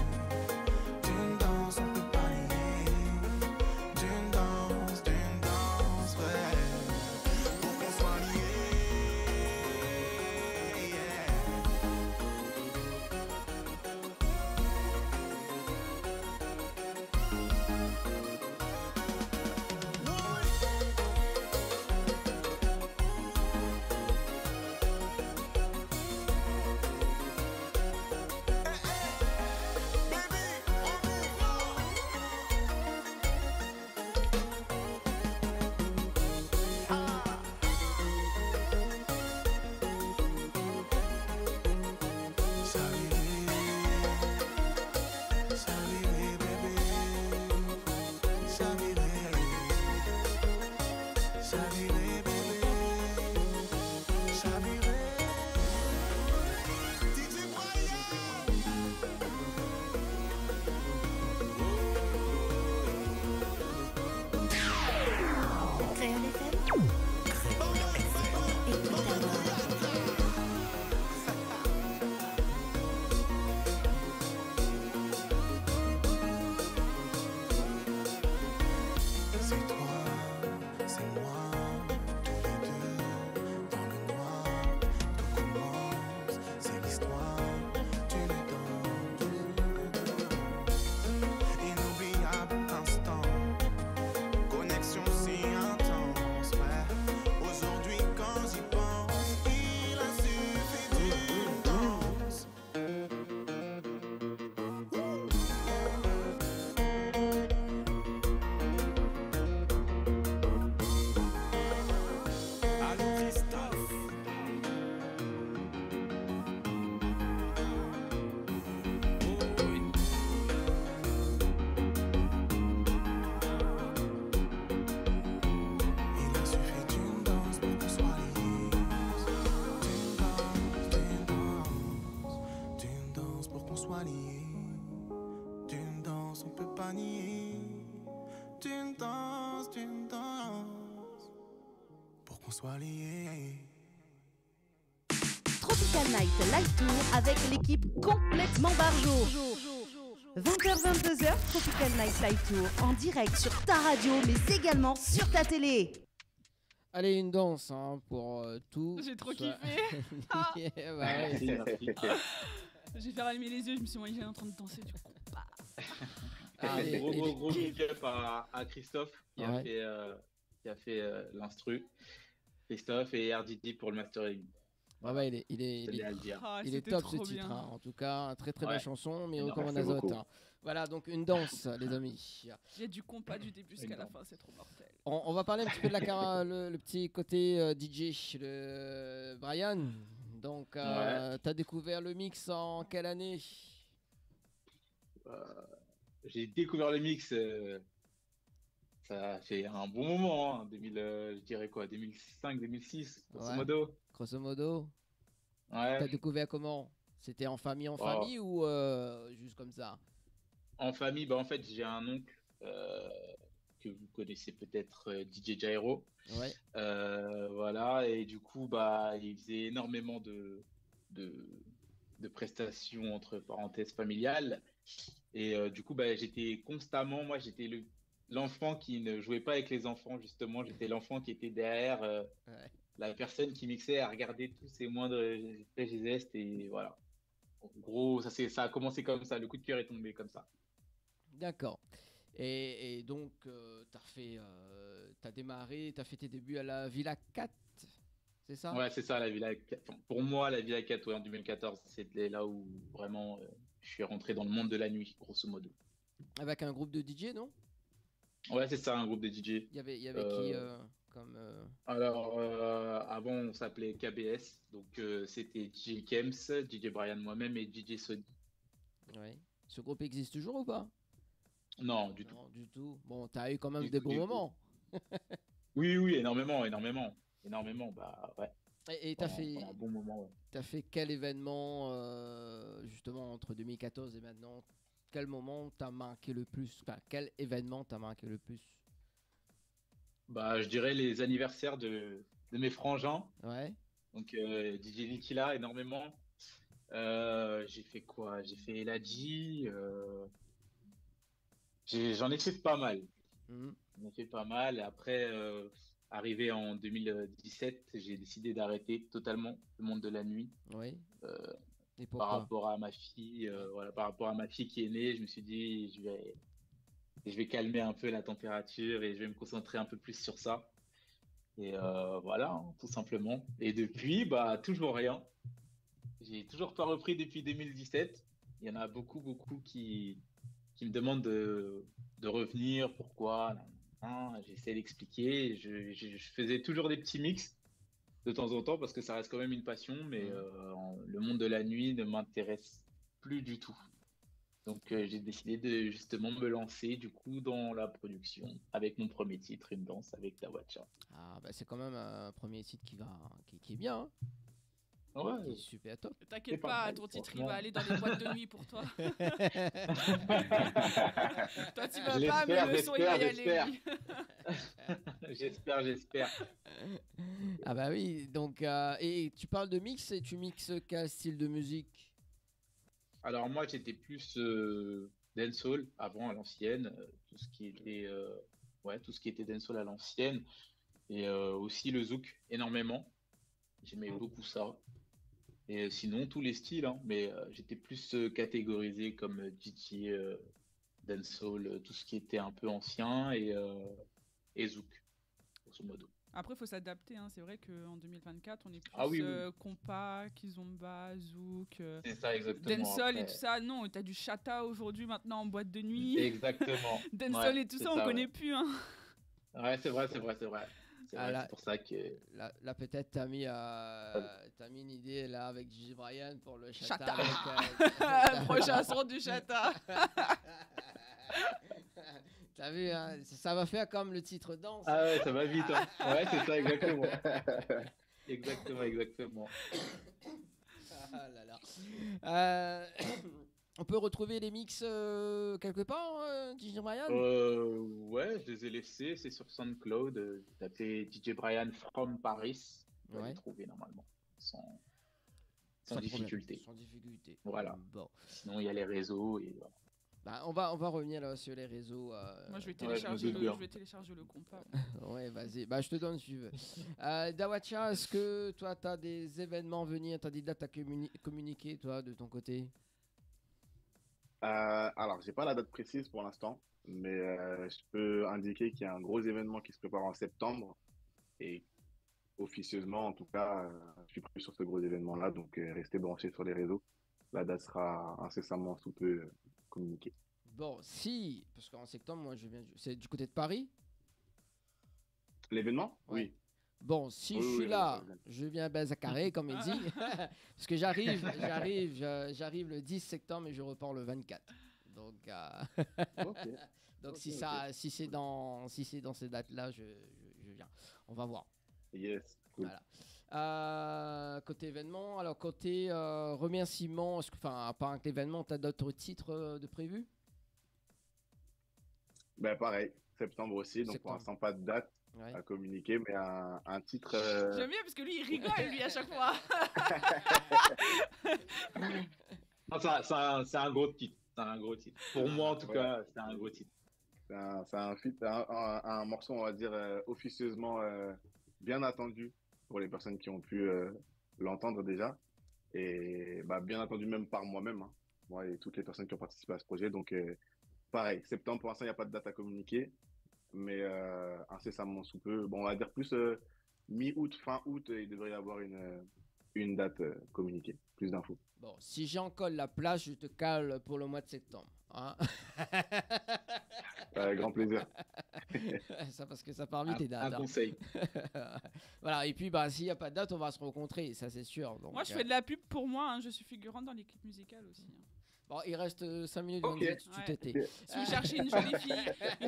pas nier. Tu me danses pour qu'on soit liés. Tropical Night Live Tour avec l'équipe complètement Barjo. 20h-22h, Tropical Night Live Tour en direct sur ta radio mais également sur ta télé. Allez, une danse hein, pour tout. J'ai trop soit- kiffé. Ah. Yeah, bah ouais. Merci, merci. J'ai fait rallumer les yeux, je me suis imaginé en train de danser du coup. Allez, Gros big up à Christophe qui Ouais. a fait l'instru. Christophe et RDD pour le mastering. Ah bah, il est C'est à le dire. Ah, Il est c'était top ce trop titre, bien. hein. En tout cas, très très Ouais. belle chanson, mais Énorme. comme on Merci azote. beaucoup. Hein. Voilà, donc une danse, les amis. Il y a du compas du début jusqu'à la Énorme. fin, c'est trop mortel. On va parler un petit peu de le petit côté DJ de Brian. Donc, t'as découvert le mix en quelle année? J'ai découvert le mix, ça fait un bon moment, hein, 2000, je dirais quoi, 2005-2006, grosso Ouais. modo. Grosso modo, Ouais. t'as découvert comment? C'était en famille ou juste comme ça? En famille, bah en fait, j'ai un oncle que vous connaissez peut-être, DJ Jairo. Ouais, Voilà, et du coup, bah, il faisait énormément de, de prestations entre parenthèses familiales. Et du coup, bah, j'étais constamment, moi, j'étais l'enfant qui ne jouait pas avec les enfants, justement. J'étais l'enfant qui était derrière ouais. la personne qui mixait à regarder tous ses moindres faits et gestes. Et voilà. En gros, ça a commencé comme ça. Le coup de cœur est tombé comme ça. D'accord. Et donc, t'as démarré, t'as fait tes débuts à la Villa 4, c'est ça? Ouais, c'est ça, la Villa 4. Enfin, pour moi, la Villa 4, ouais, en 2014, c'était là où vraiment je suis rentré dans le monde de la nuit, grosso modo. Avec un groupe de DJ, non? Ouais, c'est ça, un groupe de DJ. Il y avait qui comme. Alors, avant, on s'appelait KBS. Donc, c'était DJ Kems, DJ Brian moi-même et DJ Sony. Ouais. Ce groupe existe toujours ou pas? Non, du tout. Non, du tout. Bon, t'as eu quand même Du des tout, bons du tout. moments. Oui, oui, énormément, énormément. Énormément, bah ouais. Et Pendant un bon moment, ouais. t'as fait quel événement, justement, entre 2014 et maintenant? Quel moment t'a marqué le plus? Enfin, quel événement t'a marqué le plus? Bah, je dirais les anniversaires de mes frangins. Ouais. Donc, DJ Likila, énormément. J'ai fait quoi? J'ai fait Eladji. J'en ai fait pas mal. Mhm. J'en ai fait pas mal. Et après, arrivé en 2017, j'ai décidé d'arrêter totalement le monde de la nuit. Oui. Euh, Et par pourquoi? rapport à ma fille, voilà, par rapport à ma fille qui est née, je me suis dit, je vais calmer un peu la température et je vais me concentrer un peu plus sur ça. Et voilà, hein, tout simplement. Et depuis, bah, toujours rien. J'ai toujours pas repris depuis 2017. Il y en a beaucoup, beaucoup qui me demandent de revenir. Pourquoi? Nan. J'essaie d'expliquer. Je faisais toujours des petits mix de temps en temps parce que ça reste quand même une passion, mais le monde de la nuit ne m'intéresse plus du tout. Donc j'ai décidé de justement me lancer du coup dans la production avec mon premier titre, Une danse avec Dawacha. Ah, bah c'est quand même un premier site qui est bien, hein. Qui Ouais, est super top. c'est T'inquiète pas pas, mal, ton titre il franchement. va aller dans les boîtes de nuit pour toi. Toi tu vas Je pas, mais le l'espère, son il va y j'espère, aller. lui. j'espère. Ah bah oui, donc et tu parles de mix et tu mixes quel style de musique? Alors moi j'étais plus dancehall avant à l'ancienne, tout ce qui était tout ce qui était dancehall à l'ancienne et aussi le zouk énormément. J'aimais beaucoup ça. Et sinon tous les styles, hein, mais j'étais plus catégorisé comme DJ dancehall, tout ce qui était un peu ancien et zouk grosso modo. Après, il faut s'adapter. Hein. C'est vrai qu'en 2024, on est plus Ah oui, oui. compas, kizomba, zouk, C'est ça exactement. dancehall et après. tout ça. Non, t'as du chata aujourd'hui, maintenant en boîte de nuit. Exactement. Dancehall Ouais, et tout c'est ça, on ça, connaît ouais. plus. Hein. Ouais, c'est vrai. C'est Ah, vrai, là- c'est pour ça que. Là peut-être t'as mis une idée là avec Gigi Brian pour le chata. Chata. avec, Prochain son du chata. T'as vu, hein, ça va faire comme le titre danse. Ah ouais, ça va vite. Hein. Ouais, c'est ça, exactement. Exactement. Ah là là. On peut retrouver les mix quelque part, DJ Brian? Ouais, je les ai laissés, c'est sur SoundCloud. Tapez DJ Brian from Paris, vous allez Ouais. trouver normalement, sans Sans problème, difficulté. sans difficulté. Voilà. Bon. Sinon, il y a les réseaux et voilà. Bah, on va revenir là sur les réseaux. Moi, je vais je me télécharger, doute bien. je vais télécharger le compas. Ouais, vas-y. Bah, je te donne si tu veux. Dawacha, est-ce que toi, tu as des événements à venir, tu as des dates à communiquer, toi, de ton côté? Alors, j'ai pas la date précise pour l'instant, mais je peux indiquer qu'il y a un gros événement qui se prépare en septembre. Et officieusement, en tout cas, je suis prévu sur ce gros événement-là. Donc, restez branchés sur les réseaux. La date sera incessamment sous peu communiquée. Bon, si, parce qu'en septembre, moi, c'est du côté de Paris. L'événement? Ouais. Oui. Bon, si Oui, je suis oui, là, oui. je viens à Bazacaré, comme il dit. Parce que j'arrive le 10 septembre et je repars le 24. Donc, Ok. donc Ok, si ok. c'est dans ces dates-là, je viens. On va voir. Yes. Cool. Voilà. Côté événement, alors côté remerciement, à part un événement, tu as d'autres titres de prévus? Ben, pareil, septembre aussi. Donc, pour Septembre. l'instant, pas de date Ouais. à communiquer, mais un titre. J'aime bien parce que lui, il rigole, lui, à chaque fois. Non, c'est un gros titre. C'est un gros titre. Pour moi, en tout Ouais. cas, c'est un gros titre. C'est un morceau, on va dire, officieusement bien attendu pour les personnes qui ont pu l'entendre déjà. Et bah, bien attendu même par moi-même, hein. Moi et toutes les personnes qui ont participé à ce projet. Donc, pareil, septembre, pour l'instant, il n'y a pas de date à communiquer. Mais incessamment sous peu, bon, on va dire plus mi-août, fin août, il devrait y avoir une date communiquée. Plus d'infos. Bon, si j'en colle la place, je te cale pour le mois de septembre. Hein. Grand plaisir. Ça, parce que ça part vite, les dates. Un hein. conseil. Voilà, et puis bah, s'il n'y a pas de date, on va se rencontrer, ça c'est sûr. Donc, Moi, je fais de la pub pour moi. Hein. Je suis figurante dans l'équipe musicale aussi. Hein. Bon, il reste 5 minutes, Ok. donc tu Ouais. t'étais. Si vous cherchez une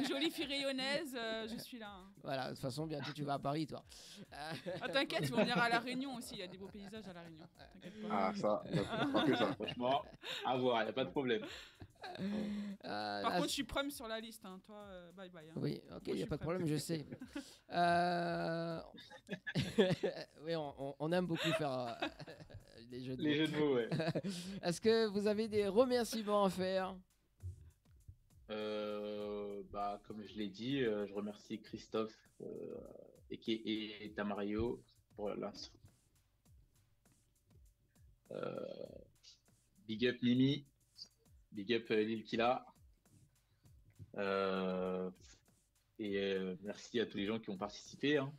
jolie fille rayonnaise, je suis là. Hein. Voilà, de toute façon, bientôt tu vas à Paris, toi. Ah, t'inquiète, ils vont venir à La Réunion aussi. Il y a des beaux paysages à La Réunion. T'inquiète pas. Ah, ça, pas que ça. Franchement, à voir, il n'y a pas de problème. Par contre, je suis prime sur la liste. Hein. Toi, bye bye. Hein. Oui, ok, Moi, il je n'y a suis pas de prête. problème, je sais. Oui, on aime beaucoup faire les jeux de Les mots. jeux de mots, ouais. Est-ce que vous avez des remerciements à faire? Bah, comme je l'ai dit, je remercie Christophe et Tamario pour l'instru. Big up Mimi, big up Lil Killa. Merci à tous les gens qui ont participé. Hein.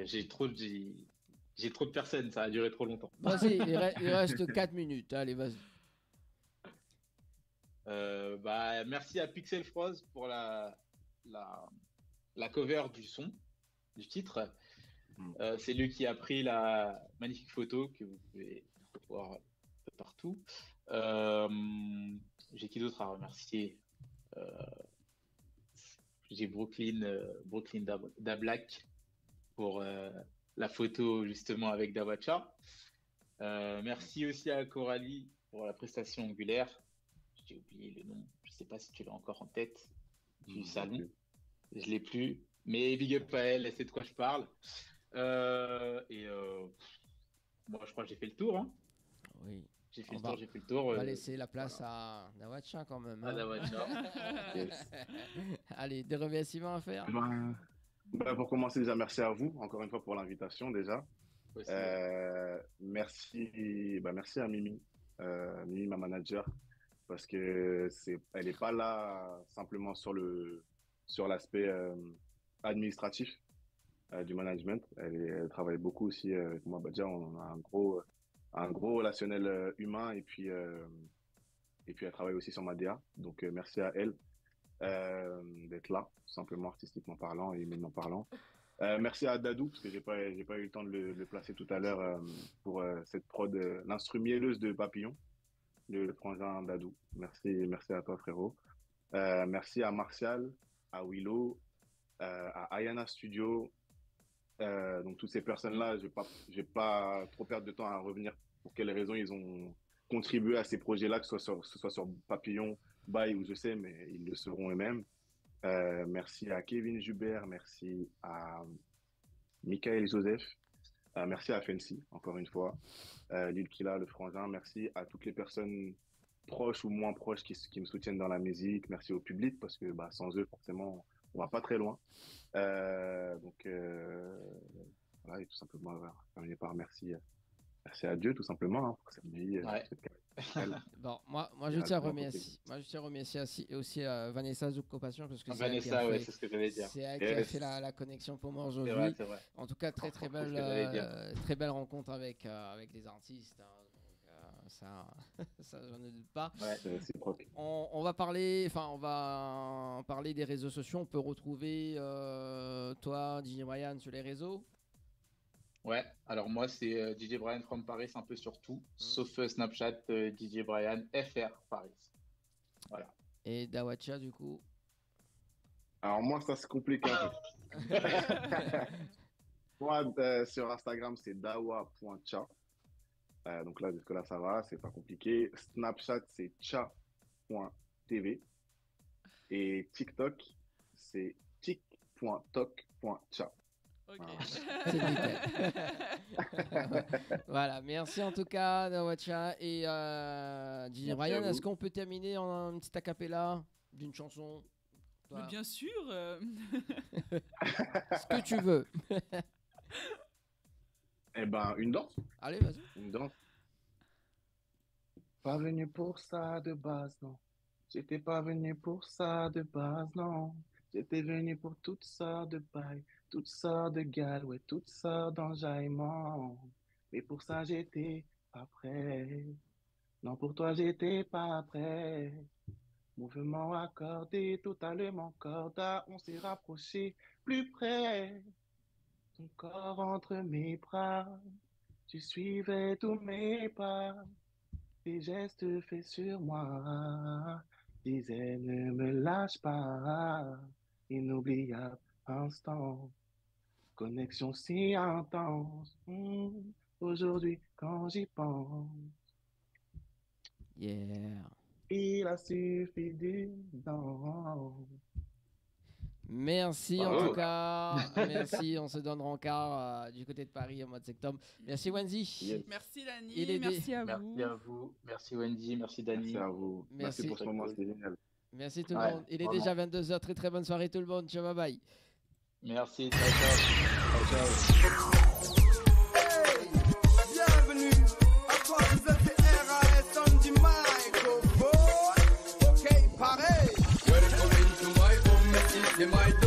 J'ai trop de personnes, ça a duré trop longtemps. Vas-y, il reste 4 minutes. Allez, vas-y. Bah, merci à Pixel Froze pour la cover du son, du titre. C'est lui qui a pris la magnifique photo que vous pouvez voir un peu partout. J'ai qui d'autre à remercier? J'ai Brooklyn Da Black pour la photo justement avec Dawacha. Merci aussi à Coralie pour la prestation angulaire. J'ai oublié le nom, je sais pas si tu l'as encore en tête du salon. Je l'ai plus, mais big up à elle, elle sait de quoi je parle. Moi, je crois que j'ai fait le tour. Hein. Oui. J'ai fait On le tour. On va laisser la place à Dawacha quand même. À hein. Dawacha. Yes. Allez, des remerciements à faire. Pour commencer, déjà, merci à vous, encore une fois, pour l'invitation, déjà. Aussi. Merci à Mimi, Mimi, ma manager, parce que elle n'est pas là simplement sur l'aspect administratif du management. Elle travaille beaucoup aussi avec moi. Bah, déjà, on a un gros relationnel humain et puis elle travaille aussi sur ma DA. Donc, merci à elle d'être là, tout simplement artistiquement parlant et humainement parlant. Merci à Dadou, parce que j'ai pas eu le temps de le placer tout à l'heure pour cette prod, l'instru mielleuse de Papillon, le frangin Dadou. Merci à toi, frérot. Merci à Martial, à Willow, à Ayana Studio. Donc, toutes ces personnes-là, je vais pas trop perdre de temps à revenir pour quelles raisons ils ont contribuer à ces projets-là, que ce soit sur Papillon, Bail ou je sais, mais ils le seront eux-mêmes. Merci à Kevin Jubert, merci à Michael Joseph, merci à Fancy, encore une fois, Lil Killa, le frangin, merci à toutes les personnes proches ou moins proches qui me soutiennent dans la musique, merci au public, parce que sans eux, forcément, on va pas très loin. Donc, voilà, et tout simplement, terminer par merci à Dieu, tout simplement, pour cette vie. Bon, moi je tiens à remercier aussi Vanessa Zouk-Compassion parce que c'est Vanessa, elle qui a fait, c'est ce que j'allais dire. c'est elle qui a fait la connexion pour moi aujourd'hui. C'est vrai. En tout cas, très belle rencontre avec les artistes. Donc, ça j'en ai doute pas. Ouais, c'est réciproque. On va parler des réseaux sociaux. On peut retrouver toi, DJ Brian, sur les réseaux. Ouais, alors moi c'est DJ Brian from Paris un peu sur tout, sauf Snapchat, DJ Brian FR Paris. Voilà. Et Dawacha du coup. Alors moi ça c'est compliqué un peu. Moi sur Instagram c'est dawa.cha. Donc là jusque là ça va, c'est pas compliqué. Snapchat c'est cha.tv. Et TikTok c'est tik.tok.cha. Ok. C'est nickel. Voilà, merci en tout cas Dawacha et DJ Brian. Est-ce qu'on peut terminer en une petite acapella d'une chanson? Toi. Mais bien sûr. Ce que tu veux. Eh ben une danse. Allez, vas-y. Une danse. Pas venu pour ça de base, non. J'étais pas venu pour ça de base, non. J'étais venu pour toutes sortes de bails, toutes sortes de gales, ouais, toutes sortes d'enjaillements. Mais pour ça, j'étais pas prêt. Non, pour toi, j'étais pas prêt. Mouvement accordé, totalement corda, on s'est rapproché plus près. Ton corps entre mes bras, tu suivais tous mes pas. Tes gestes faits sur moi, disaient ne me lâche pas. Inoubliable instant, connexion si intense. Aujourd'hui, quand j'y pense, Yeah. il a suffi d'une danse. Merci en tout cas. Merci, on se donne rencard du côté de Paris au mois de septembre. Merci Wendy. Yes. Merci Dani, Il est merci à Merci vous. à vous, merci Wendy, merci Dani. Merci à vous. Merci pour ce moment, c'était génial. Merci tout le Ouais, monde. Il est vraiment. déjà 22h. Très très bonne soirée tout le monde. Ciao, bye bye. Merci, ciao, ciao. Bienvenue à toi, vous êtes RAS on the microphone. Ok, pareil. Welcome to my home, it's the mic.